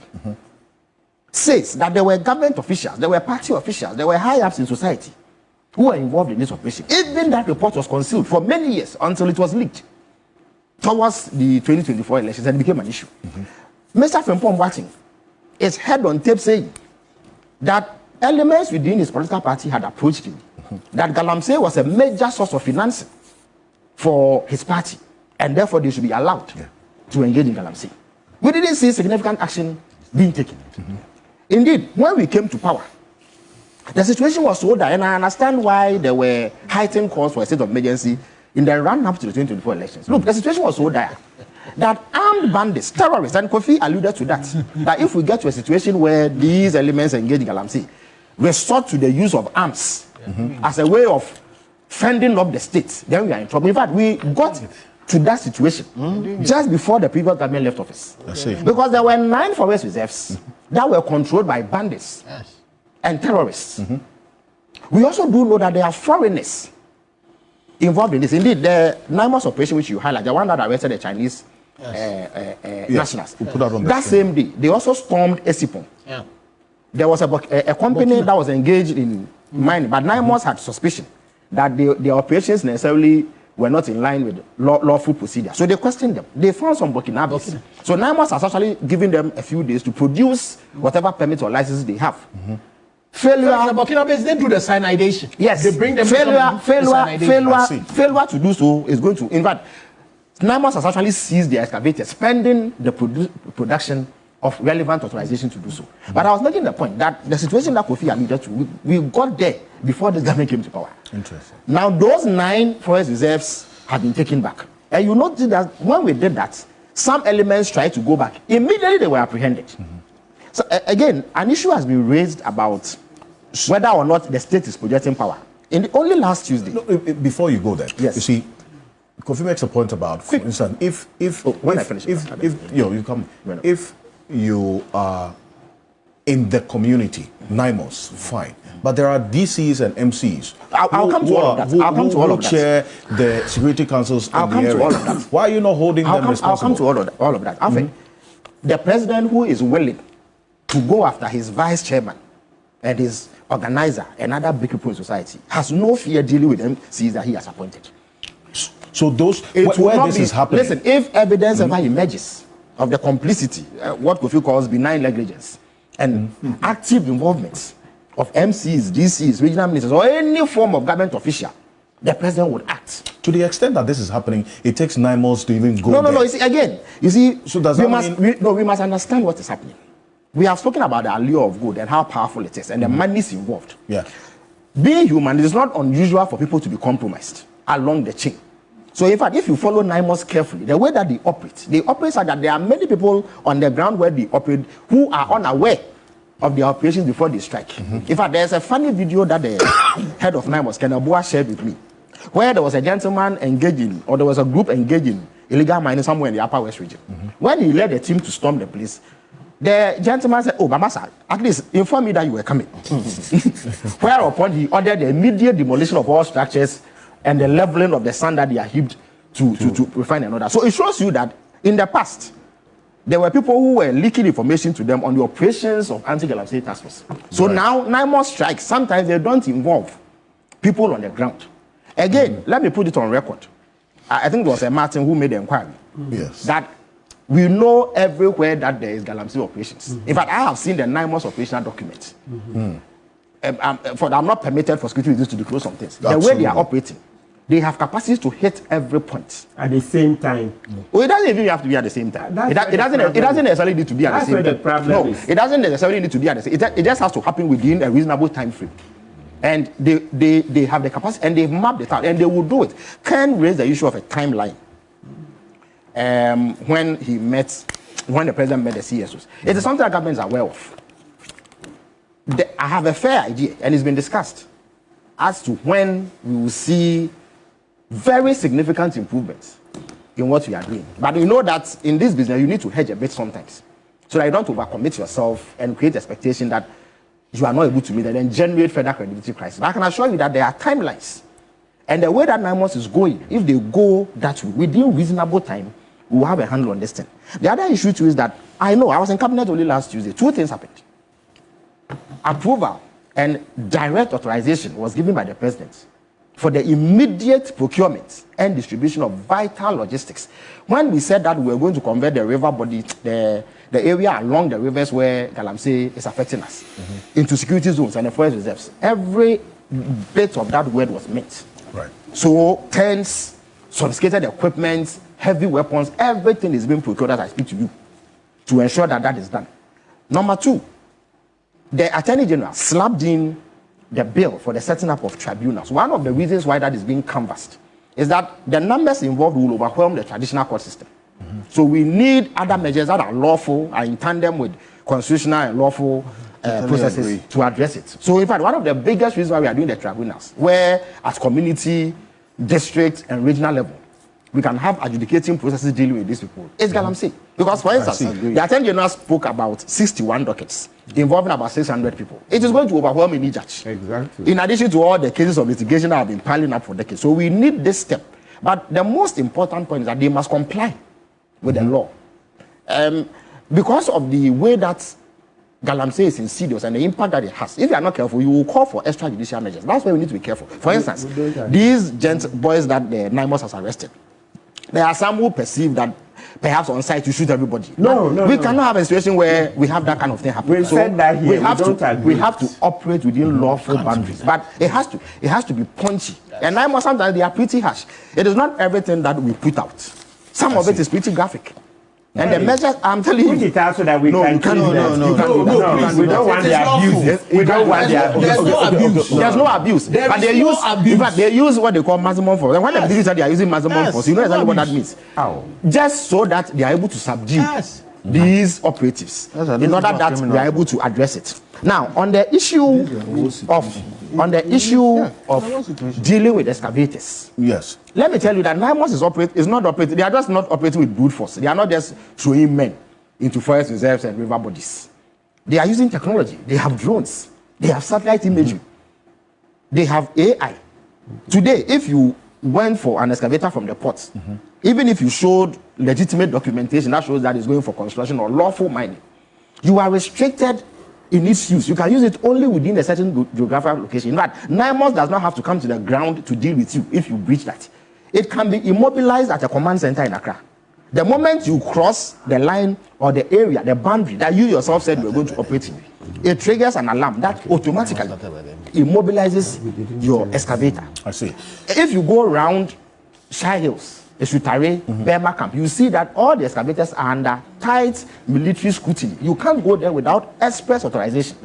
[SPEAKER 7] says that there were government officials, there were party officials, there were high-ups in society who were involved in this operation. Even that report was concealed for many years until it was leaked towards the 2024 elections, and it became an issue. Mr. Frimpong Boateng is heard on tape saying that elements within his political party had approached him, that Galamsey was a major source of financing for his party, and therefore they should be allowed to engage in Galamsey. We didn't see significant action being taken. Indeed, when we came to power, the situation was so dire, and I understand why there were heightened calls for a state of emergency in the run-up to the 2024 elections. Look, the situation was so dire that armed bandits, terrorists, and Kofi alluded to that, that if we get to a situation where these elements engage in Galamsey, resort to the use of arms as a way of fending up the state, then we are in trouble. In fact, we got to that situation just before the previous government left office. Because there were 9 forest reserves that were controlled by bandits and terrorists. We also do know that there are foreigners involved in this. Indeed, the NIMOS operation which you highlight, the one that arrested the Chinese nationals, that same day, they also stormed Esipon. There was a company that was engaged in mining, but NIMOS had suspicion that the operations necessarily were not in line with lawful procedure. So they questioned them. They found some Burkinabes. So NIMOS has actually given them a few days to produce whatever permits or licenses they have. Failure.
[SPEAKER 6] The Burkinabes, they do the cyanidation.
[SPEAKER 7] Yes.
[SPEAKER 6] They bring them
[SPEAKER 7] failure to do so is going to, in fact, NIMOS has actually seized the excavators, pending the production of relevant authorization to do so. But I was making the point that the situation that Kofi alluded to, we got there before the government came to power.
[SPEAKER 2] Interesting.
[SPEAKER 7] Now, those 9 forest reserves have been taken back. And you notice that when we did that, some elements tried to go back. Immediately, they were apprehended. So, again, an issue has been raised about whether or not the state is projecting power. Only last Tuesday.
[SPEAKER 2] No, before you go there,
[SPEAKER 7] yes.
[SPEAKER 2] You see, Kofi makes a point about, for instance, if you are in the community, NIMOS, fine. But there are DCs and MCs.
[SPEAKER 7] I'll come to all of that. I'll come to all of that.
[SPEAKER 2] Chair the security councils.
[SPEAKER 7] I'll come to all of that.
[SPEAKER 2] Why are you not holding them responsible?
[SPEAKER 7] I'll come to all of that. I think the president who is willing to go after his vice chairman and his organizer and other big people in society has no fear dealing with MCs that he has appointed.
[SPEAKER 2] So those where this is happening.
[SPEAKER 7] Listen, if evidence ever emerges of the complicity, what Kofi calls benign negligence, and active involvement of MCs, DCs, regional ministers, or any form of government official, the president would act.
[SPEAKER 2] To the extent that this is happening, it takes 9 months to even go
[SPEAKER 7] No,
[SPEAKER 2] there.
[SPEAKER 7] You see,
[SPEAKER 2] so does that
[SPEAKER 7] we must understand what is happening. We have spoken about the allure of good and how powerful it is, and the money is involved.
[SPEAKER 2] Yeah.
[SPEAKER 7] Being human, it is not unusual for people to be compromised along the chain. So, in fact, if you follow NIMOS carefully, the way that they operate so that there are many people on the ground where they operate who are unaware of their operations before they strike. In fact, there's a funny video that the head of NIMOS, Kenabua, shared with me, where there was a gentleman engaging, or there was a group engaging illegal mining somewhere in the Upper West region. When he led the team to storm the place, the gentleman said, "Oh, Mamasa, at least inform me that you were coming." Whereupon he ordered the immediate demolition of all structures and the leveling of the sand that they are heaped to refine another. So it shows you that in the past, there were people who were leaking information to them on the operations of anti-Galamsey task force. So now, NIMOS strikes, sometimes they don't involve people on the ground. Again, let me put it on record. I think it was Martin who made the inquiry.
[SPEAKER 2] Yes.
[SPEAKER 7] That we know everywhere that there is Galamsey operations. In fact, I have seen the NIMOS operational document. I'm not permitted for security reasons to disclose some things. The way they are operating, they have capacity to hit every point
[SPEAKER 4] at the same time.
[SPEAKER 7] Well, it doesn't even have to be at the same time. It doesn't necessarily need to be at the same time. It doesn't necessarily need to be at the same time. It just has to happen within a reasonable time frame. And they have the capacity, and they've mapped it out, and they will do it. Ken raised the issue of a timeline when the president met the CSOs. It is something that governments are aware of. I have a fair idea, and it's been discussed, as to when we will see very significant improvements in what we are doing. But we know that in this business, you need to hedge a bit sometimes, so that you don't overcommit yourself and create expectation that you are not able to meet and then generate further credibility crisis. But I can assure you that there are timelines. And the way that NIMOS is going, if they go that way, within reasonable time, we will have a handle on this thing. The other issue too is that, I was in cabinet only last Tuesday. 2 things happened. Approval and direct authorization was given by the president for the immediate procurement and distribution of vital logistics. When we said that we were going to convert the river body, the area along the rivers where Galamsey is affecting us, into security zones and the forest reserves, every bit of that word was met.
[SPEAKER 2] Right.
[SPEAKER 7] So tents, sophisticated equipment, heavy weapons, everything is being procured as I speak to you to ensure that that is done. Number 2, the Attorney General slapped in the bill for the setting up of tribunals. One of the reasons why that is being canvassed is that the numbers involved will overwhelm the traditional court system. So we need other measures that are lawful, are in tandem with constitutional and lawful processes to address it. So in fact, one of the biggest reasons why we are doing the tribunals, where at community, district, and regional level, we can have adjudicating processes dealing with these people, it's Galamsey. Because, for instance, the Attorney General spoke about 61 dockets involving about 600 people. It is going to overwhelm any judge.
[SPEAKER 4] Exactly.
[SPEAKER 7] In addition to all the cases of litigation that have been piling up for decades. So we need this step. But the most important point is that they must comply with the law. Because of the way that Galamsey is insidious and the impact that it has, if you are not careful, you will call for extrajudicial measures. That's why we need to be careful. For instance, these boys that the NIMOS has arrested, there are some who perceive that perhaps on site you shoot everybody. We cannot have a situation where we have that kind of thing happen.
[SPEAKER 4] We said that here.
[SPEAKER 7] We have to operate within lawful boundaries, but it has to be punchy. And NIMOS, sometimes they are pretty harsh. It is not everything that we put out. Some of it is pretty graphic. And the measures, I'm telling you.
[SPEAKER 4] Put it out so that we can. We don't want the abuse. We don't want the abuse.
[SPEAKER 6] There's no abuse.
[SPEAKER 7] There's no abuse. But they use, in fact, they use what they call maximum force. And when the police say they are using maximum force, you know exactly what that means.
[SPEAKER 4] How?
[SPEAKER 7] Just so that they are able to subdue these operatives, in order that they are able to address it. Now, on the issue of dealing with excavators.
[SPEAKER 2] Yes.
[SPEAKER 7] Let me tell you that NIMOS is not operating. They are just not operating with brute force. They are not just throwing men into forest reserves and river bodies. They are using technology. They have drones. They have satellite imagery. They have AI. Today, if you went for an excavator from the port, even if you showed legitimate documentation that shows that it's going for construction or lawful mining, you are restricted in its use. You can use it only within a certain geographical location. In fact, NIMOS does not have to come to the ground to deal with you if you breach that. It can be immobilized at a command center in Accra. The moment you cross the line or the area, the boundary that you yourself said you were going to operate in, it triggers an alarm that automatically immobilizes your excavator.
[SPEAKER 2] I see.
[SPEAKER 7] If you go around Shire Hills, Esutare, Burma camp, you see that all the excavators are under tight military scrutiny. You can't go there without express authorization.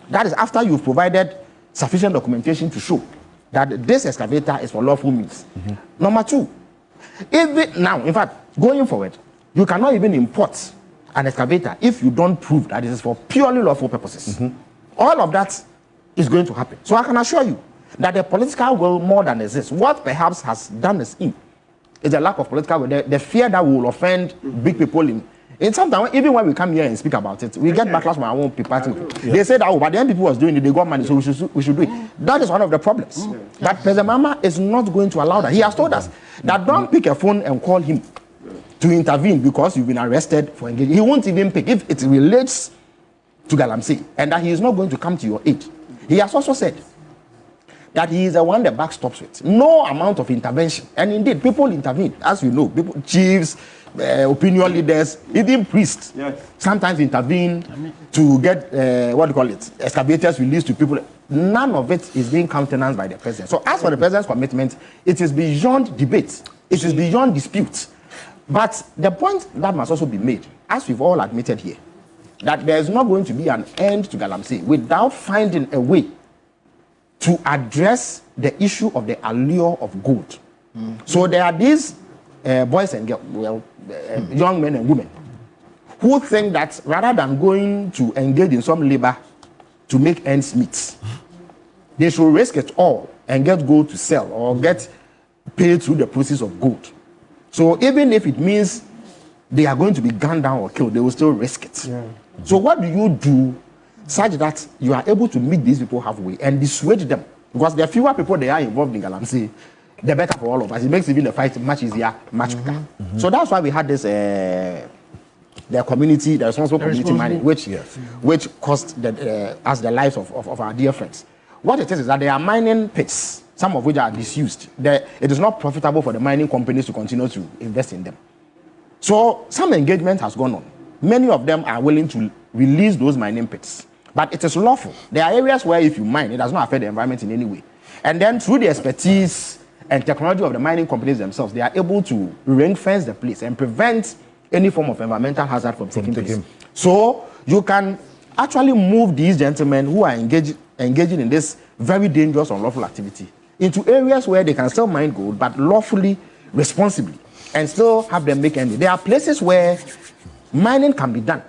[SPEAKER 7] That is after you've provided sufficient documentation to show that this excavator is for lawful means. Number two, even now, in fact, going forward, you cannot even import an excavator if you don't prove that it is for purely lawful purposes. All of that is going to happen. So I can assure you that the political will more than exists. What perhaps has done this is a lack of political will. The fear that we will offend big people in some time, even when we come here and speak about it, we get backlash from our own people. They said, oh, but the people was doing it, they got money, so we should do it. That is one of the problems. But President Mama is not going to allow that. He has told us that don't pick a phone and call him to intervene because you've been arrested for engaging. He won't even pick if it relates to Galamsey, and that he is not going to come to your aid. He has also said that he is the one the back stops with. No amount of intervention. And indeed, people intervene, as you know, people, chiefs, opinion leaders, even priests sometimes intervene to get, excavators released to people. None of it is being countenanced by the president. So as for the president's commitment, it is beyond debate. It is beyond dispute. But the point that must also be made, as we've all admitted here, that there is not going to be an end to Galamsey without finding a way to address the issue of the allure of gold. So there are these boys and girls, young men and women, who think that rather than going to engage in some labor to make ends meet, they should risk it all and get gold to sell or get paid through the process of gold. So even if it means they are going to be gunned down or killed, they will still risk it. So what do you do such that you are able to meet these people halfway and dissuade them? Because the fewer people they are involved in Galamsey, the better for all of us. It makes even the fight much easier, much quicker. So that's why we had this the community, the responsible community mining, which cost us the lives of our dear friends. What it is that they are mining pits, some of which are disused. It is not profitable for the mining companies to continue to invest in them. So some engagement has gone on. Many of them are willing to release those mining pits. But it is lawful. There are areas where if you mine, it does not affect the environment in any way. And then through the expertise and technology of the mining companies themselves, they are able to ring fence the place and prevent any form of environmental hazard from taking place. So you can actually move these gentlemen who are engaging in this very dangerous unlawful activity into areas where they can still mine gold, but lawfully, responsibly, and still have them make money. There are places where mining can be done.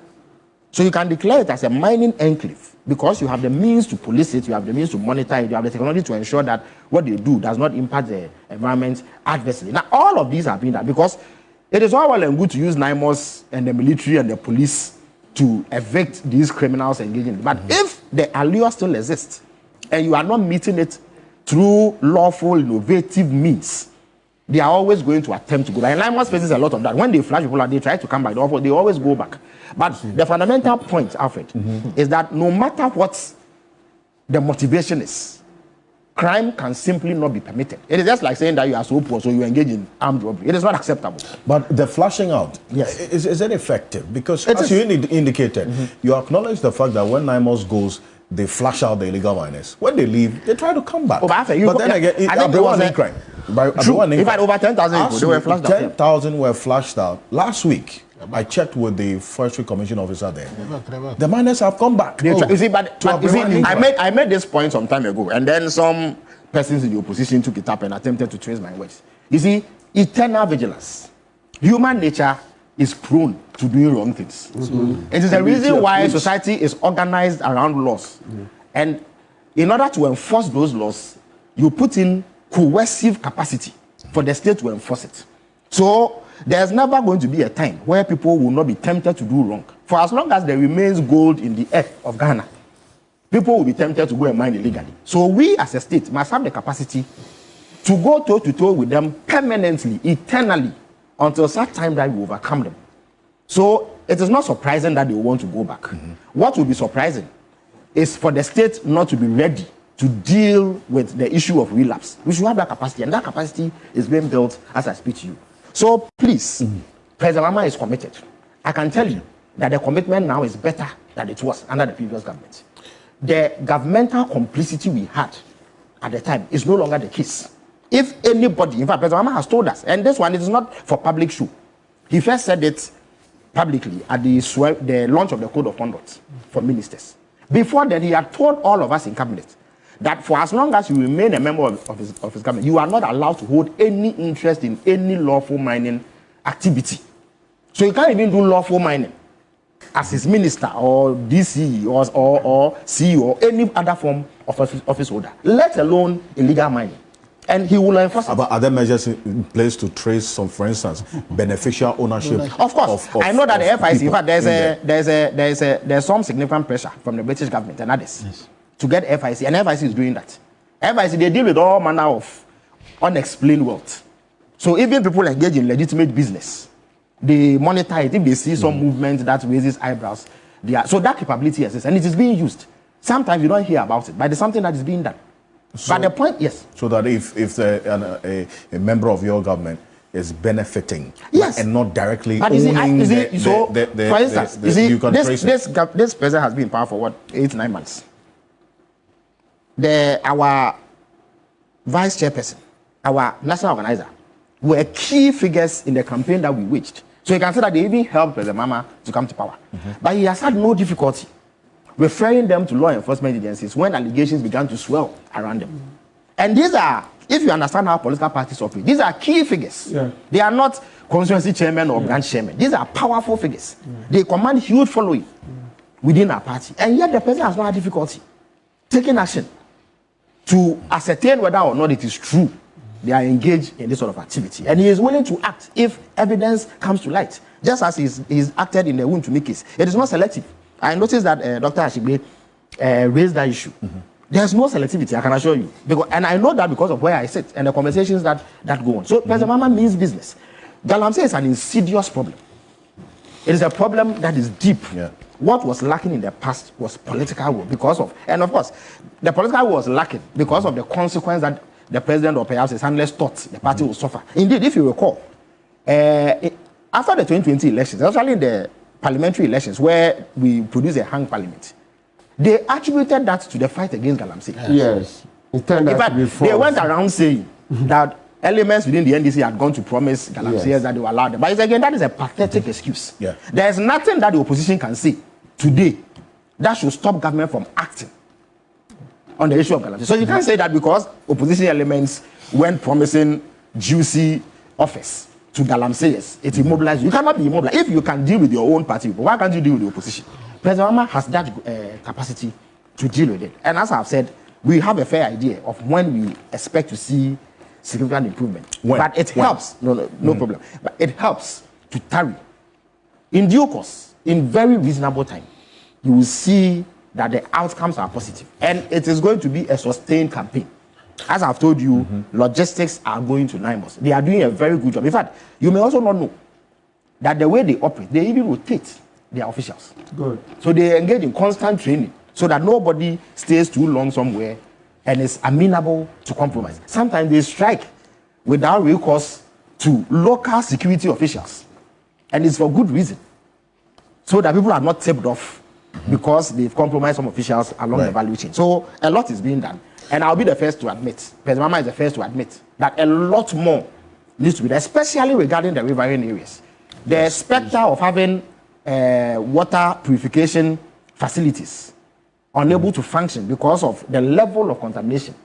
[SPEAKER 7] So you can declare it as a mining enclave because you have the means to police it, you have the means to monitor it, you have the technology to ensure that what they do does not impact the environment. environment adversely. Now, all of these have been done because it is all well and good to use NIMOS and the military and the police to evict these criminals engaging. But if the allure still exists and you are not meeting it through lawful, innovative means, they are always going to attempt to go back. And NIMOS faces a lot of that. When they flash people out, they try to come back. They always go back. But the fundamental point, Alfred, is that no matter what the motivation is, crime can simply not be permitted. It is just like saying that you are so poor, so you engage in armed robbery. It is not acceptable.
[SPEAKER 2] But the flashing out,
[SPEAKER 7] yes,
[SPEAKER 2] is it effective? Because as you indicated, you acknowledge the fact that when NIMOS goes, they flash out the illegal miners. When they leave, they try to come back.
[SPEAKER 7] Oh, but then again,
[SPEAKER 2] I think there was a crime.
[SPEAKER 7] True. In fact, over 10,000 people, they were flashed out.
[SPEAKER 2] 10,000 were flashed out. Last week, I checked with the Forestry Commission officer there. The miners have come back.
[SPEAKER 7] You see, I made this point some time ago, and then some persons in the opposition took it up and attempted to trace my words. You see, eternal vigilance. Human nature is prone to doing wrong things. It is the reason why society is organized around laws. And in order to enforce those laws, you put in coercive capacity for the state to enforce it. So there's never going to be a time where people will not be tempted to do wrong. For as long as there remains gold in the earth of Ghana, people will be tempted to go and mine illegally. So we as a state must have the capacity to go toe-to-toe with them permanently, eternally, until such time that we overcome them. So it is not surprising that they want to go back. What will be surprising is for the state not to be ready to deal with the issue of relapse. We should have that capacity, and that capacity is being built as I speak to you. So please, President Mama is committed. I can tell you that the commitment now is better than it was under the previous government. The governmental complicity we had at the time is no longer the case. If anybody, in fact, President Mama has told us, and this one is not for public show. He first said it publicly at the launch of the Code of Conduct for ministers. Before then, he had told all of us in cabinet that for as long as you remain a member of his government, you are not allowed to hold any interest in any lawful mining activity. So you can't even do lawful mining as his minister or DC or CEO or any other form of office holder, let alone illegal mining. And he will enforce it.
[SPEAKER 2] But are there measures in place to trace some, for instance, beneficial ownership?
[SPEAKER 7] Of course. I know that the FIC, in fact, there's some significant pressure from the British government and others to get FIC, and FIC is doing that. FIC, they deal with all manner of unexplained wealth. So even people engage in legitimate business, they monitor it. If they see some movement that raises eyebrows, so that capability exists, and it is being used. Sometimes you don't hear about it, but it's something that is being done. So, but the point, yes.
[SPEAKER 2] So that if a member of your government is benefiting,
[SPEAKER 7] yes,
[SPEAKER 2] and not directly
[SPEAKER 7] but
[SPEAKER 2] owning
[SPEAKER 7] for instance, this president has been in power for what, 8-9 months. Our vice chairperson, our national organizer, were key figures in the campaign that we waged. So you can say that they even helped President Mama to come to power. But he has had no difficulty referring them to law enforcement agencies when allegations began to swell around them. And these are, if you understand how political parties operate, these are key figures. They are not constituency chairman or branch chairman. These are powerful figures. They command huge following within our party. And yet the president has not had difficulty taking action to ascertain whether or not it is true they are engaged in this sort of activity. And he is willing to act if evidence comes to light, just as he's acted in the Wontumi case. It is not selective. I noticed that Dr. Ashigbe raised that issue. There's no selectivity, I can assure you. And I know that because of where I sit and the conversations that go on. So President Mama means business. Galamsey is an insidious problem. It is a problem that is deep. What was lacking in the past was political will and of course, the political will was lacking because of the consequence that the president or perhaps his handlers thought the party would suffer. Indeed, if you recall, after the 2020 elections, especially the parliamentary elections where we produced a hung parliament, they attributed that to the fight against Galamsey.
[SPEAKER 4] Yes. In fact,
[SPEAKER 7] they went around saying that elements within the NDC had gone to promise Galamsey that they were allowed them. But again, that is a pathetic excuse. There is nothing that the opposition can say today that should stop government from acting on the issue of Galamsey. So you can't say that because opposition elements went promising juicy office to Galamseyers, it immobilized you. You cannot be immobilized. If you can deal with your own party, why can't you deal with the opposition? President Mama has that capacity to deal with it. And as I've said, we have a fair idea of when we expect to see significant improvement. But it helps. No problem. But it helps to tarry. In due course, in very reasonable time, you will see that the outcomes are positive. And it is going to be a sustained campaign. As I've told you, logistics are going to NIMOS. They are doing a very good job. In fact, you may also not know that the way they operate, they even rotate their officials. Good. So they engage in constant training so that nobody stays too long somewhere and is amenable to compromise. Sometimes they strike without recourse to local security officials. And it's for good reason. So that people are not tipped off because they've compromised some officials along the value chain. So a lot is being done. And I'll be the first to admit, President Mama is the first to admit, that a lot more needs to be done, especially regarding the riverine areas. The specter of having water purification facilities unable to function because of the level of contamination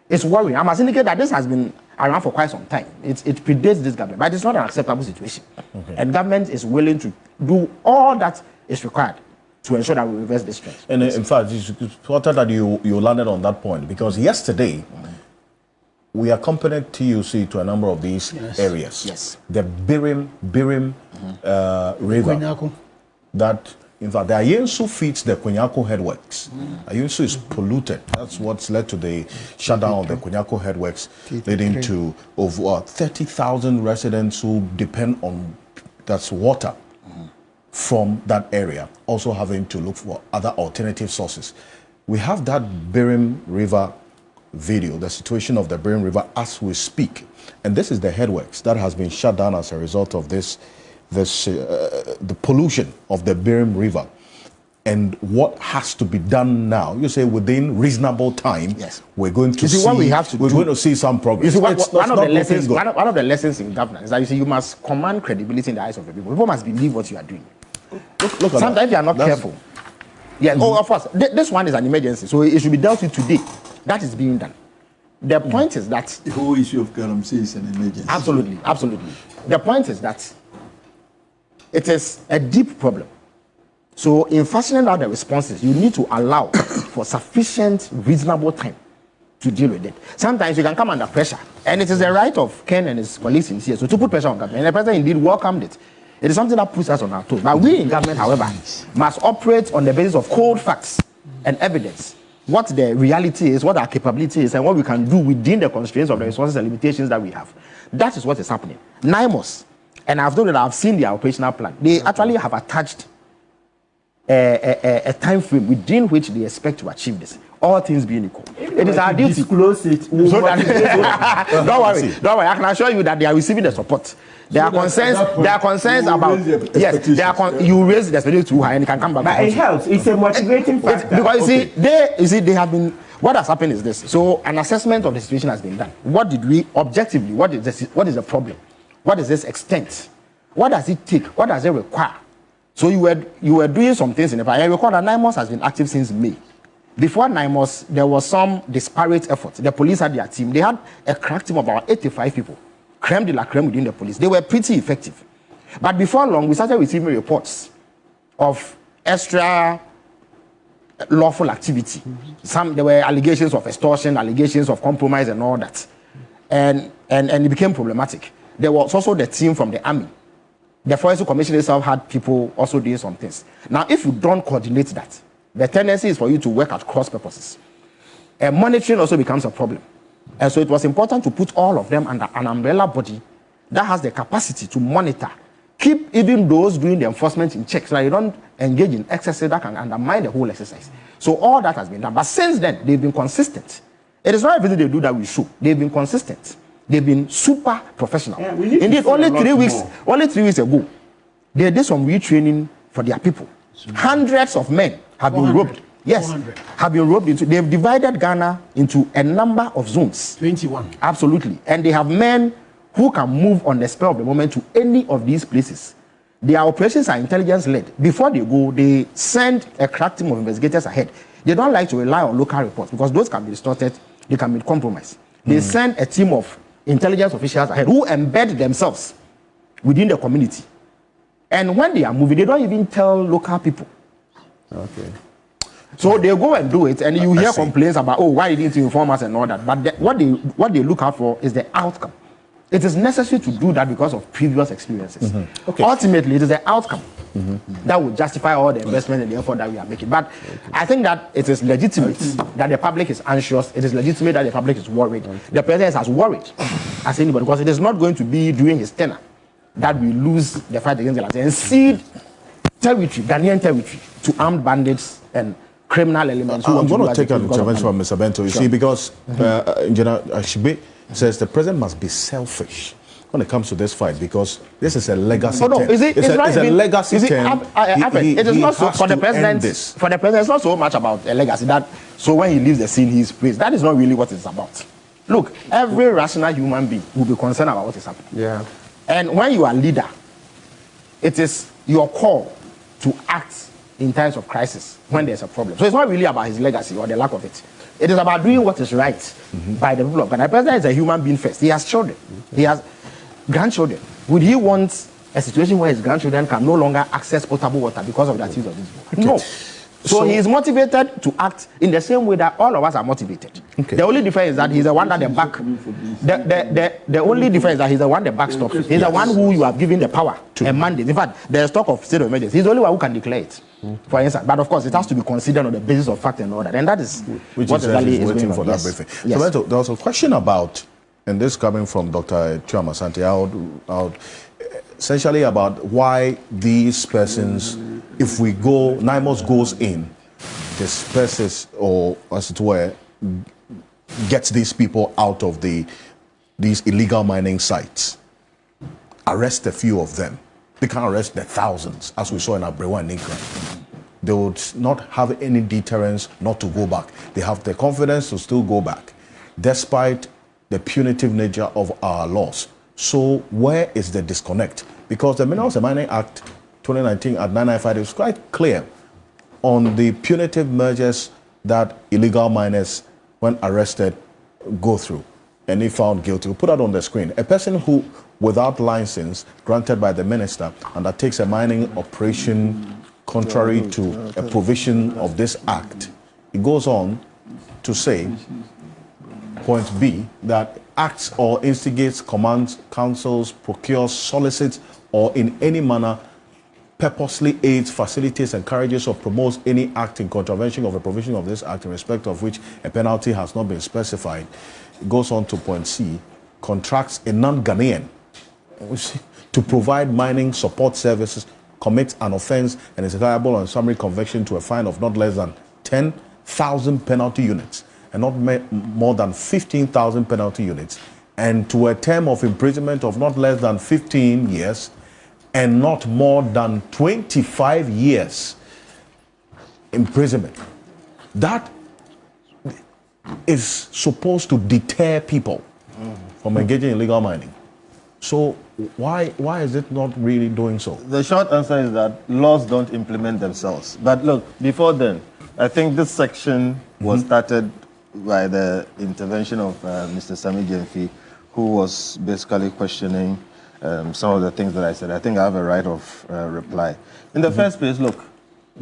[SPEAKER 7] is worrying. I must indicate that this has been around for quite some time. It predates this government, but it's not an acceptable situation. Okay. And government is willing to do all that is required to ensure that we reverse this trend.
[SPEAKER 2] And in fact, it's important that you landed on that point, because yesterday we accompanied TUC to a number of these areas.
[SPEAKER 7] Yes.
[SPEAKER 2] The Birim River, that in fact the Ayensu feeds the Kwakue headworks. Ayensu is polluted. That's what's led to the shutdown of the Kwakue headworks, leading to over 30,000 residents who depend on that's water from that area, also having to look for other alternative sources. We have that Birim River video, the situation of the Birim River as we speak. And this is the headworks that has been shut down as a result of the pollution of the Birim River. And what has to be done now? You say within reasonable time, we're going to see
[SPEAKER 7] what we have to
[SPEAKER 2] we're going to see some progress.
[SPEAKER 7] You see, one of the lessons in governance is that you must command credibility in the eyes of the people. People must believe what you are doing. Look sometimes you are not careful. Yeah. Oh, of course. This one is an emergency, so it should be dealt with today. That is being done. The point is that
[SPEAKER 3] the whole issue of Galamsey is an emergency.
[SPEAKER 7] Absolutely, absolutely. The point is that it is a deep problem. So in fashioning out the responses, you need to allow for sufficient, reasonable time to deal with it. Sometimes you can come under pressure, and it is the right of Ken and his colleagues in CS to put pressure on government. And the president indeed welcomed it. It is something that puts us on our toes. But we in government, however, must operate on the basis of cold facts and evidence. What the reality is, what our capability is, and what we can do within the constraints of the resources and limitations that we have. That is what is happening. NIMOS, and I've done it, I've seen their operational plan. They actually have attached a time frame within which they expect to achieve this. All things being equal. It is our duty.
[SPEAKER 4] Disclose it.
[SPEAKER 7] So that, don't worry. I can assure you that they are receiving the support. There are concerns about you raise the expectation too high and it can come back.
[SPEAKER 4] But it helps. It's a motivating factor.
[SPEAKER 7] Because they have been. What has happened is this. So an assessment of the situation has been done. What did we objectively? What is the problem? What is this extent? What does it take? What does it require? So you were doing some things in the past. I recall that NIMOS has been active since May. Before NIMOS, there was some disparate efforts. The police had their team. They had a crack team of about 85 people. Creme de la creme within the police. They were pretty effective. But before long, we started receiving reports of extra lawful activity. There were allegations of extortion, allegations of compromise and all that. And it became problematic. There was also the team from the army. The Forestry Commission itself had people also doing some things. Now, if you don't coordinate that, the tendency is for you to work at cross purposes. And monitoring also becomes a problem. And so it was important to put all of them under an umbrella body that has the capacity to monitor, keep even those doing the enforcement in check so that you don't engage in excesses that can undermine the whole exercise. So all that has been done. But since then, they've been consistent. It is not everything they do that we show. They've been consistent. They've been super professional. Yeah, indeed, only 3 weeks ago, they did some retraining for their people. Hundreds of men have been roped. Yes, 400. Have been roped into. They've divided Ghana into a number of zones.
[SPEAKER 6] 21.
[SPEAKER 7] Absolutely. And they have men who can move on the spur of the moment to any of these places. Their operations are intelligence-led. Before they go, they send a crack team of investigators ahead. They don't like to rely on local reports because those can be distorted, they can be compromised. They send a team of intelligence officials ahead who embed themselves within the community. And when they are moving, they don't even tell local people.
[SPEAKER 2] Okay.
[SPEAKER 7] So they go and do it, and you hear complaints about, oh, why didn't you inform us and all that. But what they look out for is the outcome. It is necessary to do that because of previous experiences. Okay. Ultimately, it is the outcome that will justify all the investment and the effort that we are making. But I think that it is legitimate that the public is anxious. It is legitimate that the public is worried. The president is as worried as anybody, because it is not going to be during his tenure that we lose the fight against the and cede territory, Ghanaian territory, to armed bandits and criminal elements.
[SPEAKER 2] I'm going to take an intervention from Mr. Bentil. You see, because Engineer Ashibe says the president must be selfish when it comes to this fight, because this is a legacy.
[SPEAKER 7] Oh, no, is it?
[SPEAKER 2] It's a legacy term.
[SPEAKER 7] It is not so for the president. For the president, it's not so much about a legacy that so when he leaves the scene, he is praised. That is not really what it's about. Look, every rational human being will be concerned about what is happening.
[SPEAKER 4] Yeah.
[SPEAKER 7] And when you are leader, it is your call to act in times of crisis when there's a problem. So it's not really about his legacy or the lack of it. It is about doing what is right by the people of Ghana. The president is a human being first. He has children. He has grandchildren. Would he want a situation where his grandchildren can no longer access potable water because of the attitude of this board? No. So he is motivated to act in the same way that all of us are motivated. Okay. The only difference is that he's the one that the only difference is that he's the one that backstops. He's the one who you have given the power and mandate. In fact, there's talk of state of emergency. He's the only one who can declare it. For instance, but of course, it has to be considered on the basis of fact and all that, and that is
[SPEAKER 2] which
[SPEAKER 7] what
[SPEAKER 2] exactly is waiting for that briefing. Yes. So there was a question about, and this coming from Dr. Chuama Asante, essentially about why these persons, if we go, NIMOS goes in, disperses or as it were, gets these people out of these illegal mining sites, arrest a few of them. They can't arrest the thousands, as we saw in Abrewa and Nikran. They would not have any deterrence not to go back. They have the confidence to still go back, despite the punitive nature of our laws. So where is the disconnect? Because the Minerals and Mining Act 2019 at 995 is quite clear on the punitive measures that illegal miners, when arrested, go through. And if found guilty, we'll put that on the screen. A person who, without license granted by the minister, undertakes a mining operation contrary to a provision of this act, it goes on to say, point B, that acts or instigates, commands, counsels, procures, solicits, or in any manner purposely aids, facilitates, encourages, or promotes any act in contravention of a provision of this act in respect of which a penalty has not been specified. It goes on to point C, contracts a non-Ghanaian to provide mining support services, commits an offense, and is liable on summary conviction to a fine of not less than 10,000 penalty units and not more than 15,000 penalty units, and to a term of imprisonment of not less than 15 years and not more than 25 years imprisonment. That is supposed to deter people from engaging in illegal mining. So why is it not really doing so?
[SPEAKER 1] The short answer is that laws don't implement themselves. But look, before then, I think this section was started by the intervention of Mr. Sammy Gyamfi, who was basically questioning some of the things that I said. I think I have a right of reply. In the first place, look,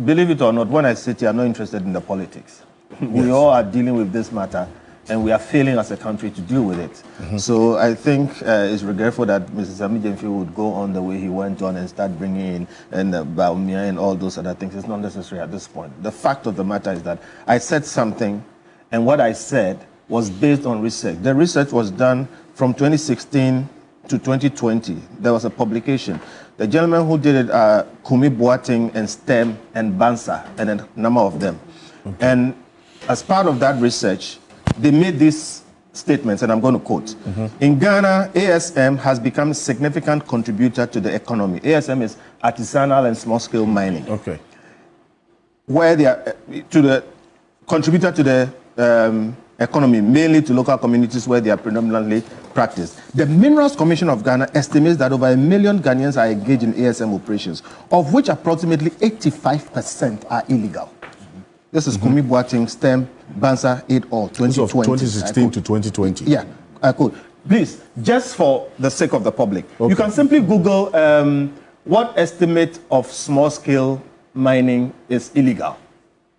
[SPEAKER 1] believe it or not, when I sit here, I'm not interested in the politics. We all are dealing with this matter, and we are failing as a country to deal with it. So I think it's regretful that Mr. Sammy Gyamfi would go on the way he went on and start bringing in and Baumia and all those other things. It's not necessary at this point. The fact of the matter is that I said something, and what I said was based on research. The research was done from 2016 to 2020. There was a publication. The gentlemen who did it are Kumi Boateng and STEM and Bansa, and a number of them. And as part of that research, they made these statements, and I'm going to quote. In Ghana, ASM has become a significant contributor to the economy. ASM is artisanal and small-scale mining.
[SPEAKER 2] Okay.
[SPEAKER 1] Where they are contributor to the economy, mainly to local communities where they are predominantly practiced. The Minerals Commission of Ghana estimates that over 1 million Ghanaians are engaged in ASM operations, of which approximately 85% are illegal. This is Kumi Boateng, STEM, Bansa, et al. 2020.
[SPEAKER 2] 2016 to 2020.
[SPEAKER 1] Yeah, I could. Please, just for the sake of the public, you can simply Google what estimate of small-scale mining is illegal.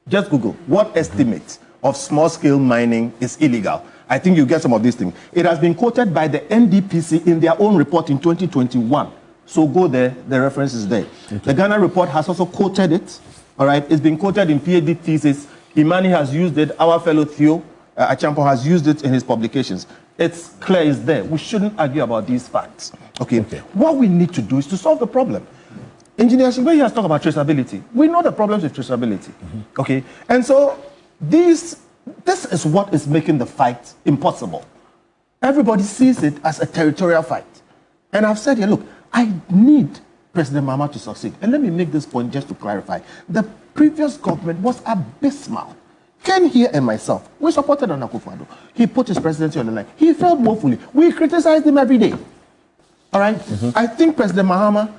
[SPEAKER 1] Just Google what estimate of small-scale mining is illegal. I think you get some of these things. It has been quoted by the NDPC in their own report in 2021. So go there, the reference is there. Okay. The Ghana report has also quoted it. All right, it's been quoted in PhD thesis. Imani has used it. Our fellow Theo Achampo has used it in his publications. It's clear, it's there. We shouldn't argue about these facts. Okay. What we need to do is to solve the problem. Engineer Shigbe has talked about traceability. We know the problems with traceability. Okay, and so this is what is making the fight impossible. Everybody sees it as a territorial fight. And I've said here, look, I need President Mahama to succeed. And let me make this point just to clarify. The previous government was abysmal. Ken here and myself, we supported Nana Akufo-Addo. He put his presidency on the line. He failed woefully. We criticized him every day. All right? I think President Mahama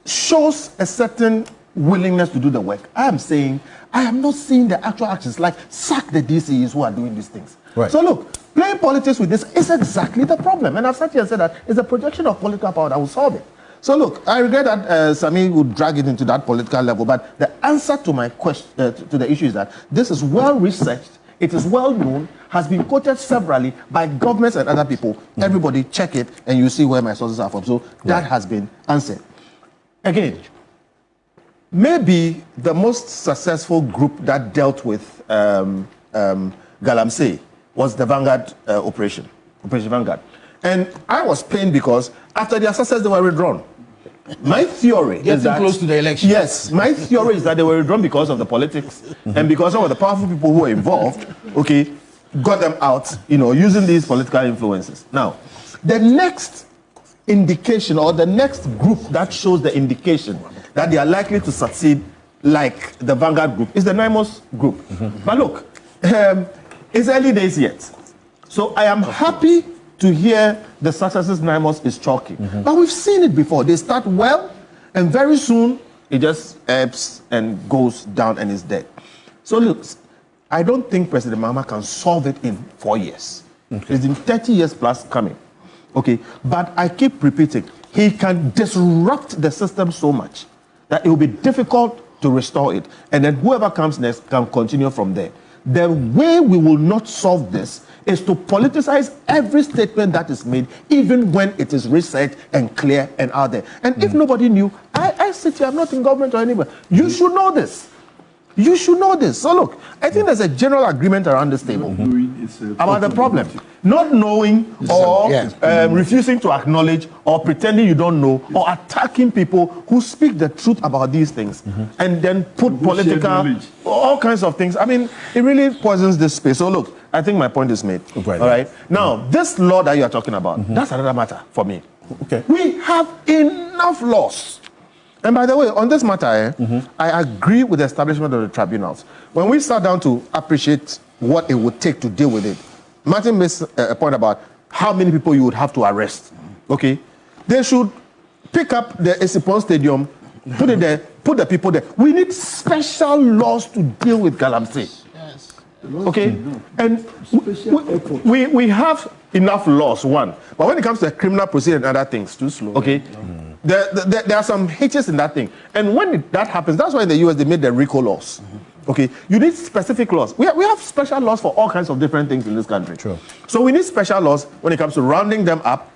[SPEAKER 1] shows a certain willingness to do the work. I am saying, I am not seeing the actual actions, like sack the DCEs who are doing these things. Right. So look, playing politics with this is exactly the problem. And I've sat here and said that it's a projection of political power that will solve it. So look, I regret that Sammy would drag it into that political level, but the answer to my question, to the issue is that this is well researched, it is well known, has been quoted severally by governments and other people. Everybody check it and you see where my sources are from. So that has been answered. Again, maybe the most successful group that dealt with Galamsey was the Vanguard Operation Vanguard. And I was pained because after their success, they were withdrawn. My theory is that...
[SPEAKER 6] close to the election.
[SPEAKER 1] Yes, my theory is that they were withdrawn because of the politics and because some of the powerful people who were involved, okay, got them out, you know, using these political influences. Now, the next indication or the next group that shows the indication that they are likely to succeed like the Vanguard group is the NIMOS group. But look, it's early days yet. So I am happy to hear the successes NIMOS is chalking. But we've seen it before. They start well, and very soon it just ebbs and goes down and is dead. So look, I don't think President Mahama can solve it in 4 years. It's in 30 years plus coming. Okay, but I keep repeating, he can disrupt the system so much that it will be difficult to restore it. And then whoever comes next can continue from there. The way we will not solve this is to politicize every statement that is made, even when it is researched and clear and out there. And if nobody knew, I sit here, I'm not in government or anywhere. You should know this. You should know this. So look, I think there's a general agreement around this table about the problem. Not knowing or refusing to acknowledge or pretending you don't know or attacking people who speak the truth about these things and then put political, all kinds of things. I mean, it really poisons this space. So look, I think my point is made. All right. Now, this law that you are talking about, that's another matter for me. Okay. We have enough laws. And by the way, on this matter, I agree with the establishment of the tribunals. When we sat down to appreciate what it would take to deal with it, Martin makes a point about how many people you would have to arrest. Okay? They should pick up the Esipon Stadium, put it there, put the people there. We need special laws to deal with Galamsey. Yes. Okay? And we have enough laws, one. But when it comes to the criminal procedure and other things, too slow. Okay? There are some hitches in that thing. And when that happens, that's why in the US they made the RICO laws. Okay, you need specific laws. We have special laws for all kinds of different things in this country. True. So we need special laws when it comes to rounding them up,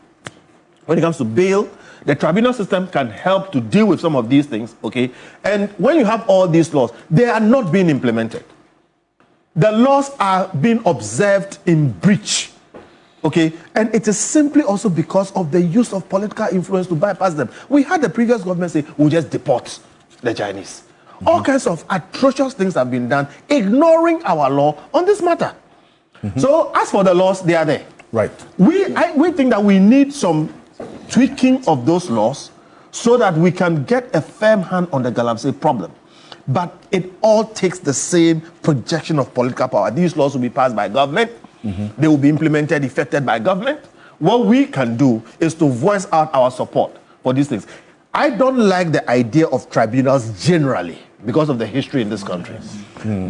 [SPEAKER 1] when it comes to bail. The tribunal system can help to deal with some of these things, okay? And when you have all these laws, they are not being implemented. The laws are being observed in breach. Okay, and it is simply also because of the use of political influence to bypass them. We had the previous government say, we'll just deport the Chinese. All kinds of atrocious things have been done, ignoring our law on this matter. So as for the laws, they are there. Right. We think that we need some tweaking of those laws so that we can get a firm hand on the Galamsey problem. But it all takes the same projection of political power. These laws will be passed by government. They will be implemented, effected by government. What we can do is to voice out our support for these things. I don't like the idea of tribunals generally because of the history in this country.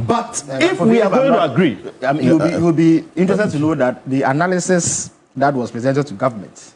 [SPEAKER 1] But if we are going to agree...
[SPEAKER 7] You'll be interested to know that the analysis that was presented to government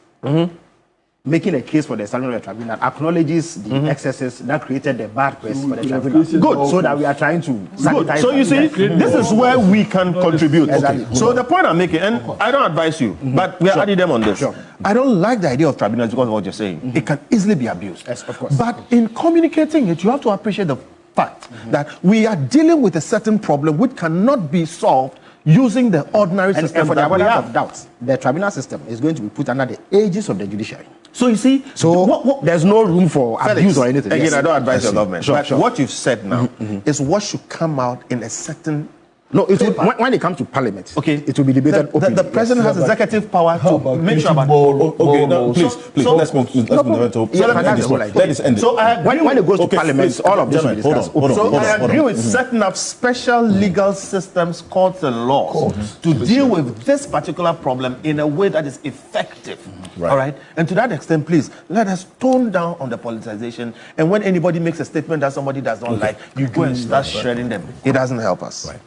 [SPEAKER 7] making a case for the establishment of the tribunal acknowledges the excesses that created the bad press for the tribunal.
[SPEAKER 1] Good.
[SPEAKER 7] So that we are trying to sanitize.
[SPEAKER 1] So you see, this is where we can contribute.
[SPEAKER 7] Exactly.
[SPEAKER 1] Okay. So the point I'm making, and I don't advise you, but we are adding them on this.
[SPEAKER 7] Sure.
[SPEAKER 1] I don't like the idea of tribunals because of what you're saying. It can easily be abused.
[SPEAKER 7] Yes, of course.
[SPEAKER 1] But in communicating it, you have to appreciate the fact that we are dealing with a certain problem which cannot be solved using the ordinary system
[SPEAKER 7] And for the
[SPEAKER 1] that we
[SPEAKER 7] avoidance
[SPEAKER 1] have.
[SPEAKER 7] of doubt, the tribunal system is going to be put under the aegis of the judiciary.
[SPEAKER 1] So you see,
[SPEAKER 7] So there's no room for
[SPEAKER 1] Felix,
[SPEAKER 7] abuse or anything.
[SPEAKER 1] Again,
[SPEAKER 7] Yes.
[SPEAKER 1] I don't advise your government.
[SPEAKER 7] Sure,
[SPEAKER 1] but
[SPEAKER 7] sure.
[SPEAKER 1] what you've said now is what should come out in a certain.
[SPEAKER 7] No, it will, when it comes to parliament,
[SPEAKER 1] Okay,
[SPEAKER 7] it will be debated openly.
[SPEAKER 1] The president has executive power to make sure about.
[SPEAKER 2] Okay, now, please,
[SPEAKER 1] so-
[SPEAKER 2] let's move on to
[SPEAKER 7] Yeah,
[SPEAKER 2] let
[SPEAKER 7] but
[SPEAKER 2] me
[SPEAKER 7] that's
[SPEAKER 2] end
[SPEAKER 7] the
[SPEAKER 2] this
[SPEAKER 7] whole
[SPEAKER 2] one.
[SPEAKER 7] idea.
[SPEAKER 2] Let this end it.
[SPEAKER 1] So I agree
[SPEAKER 7] When it goes to
[SPEAKER 2] Okay,
[SPEAKER 7] parliament,
[SPEAKER 2] please,
[SPEAKER 7] all of this will be
[SPEAKER 2] gentlemen,
[SPEAKER 7] discussed.
[SPEAKER 2] hold on,
[SPEAKER 1] So I
[SPEAKER 2] hold on.
[SPEAKER 1] agree with setting up special legal systems, courts and laws to deal with this particular problem in a way that is effective.
[SPEAKER 2] Right.
[SPEAKER 1] All right? And to that extent, please, let us tone down on the politicization. And when anybody makes a statement that somebody does not like, you go and start shredding them. It doesn't help us.
[SPEAKER 2] Right.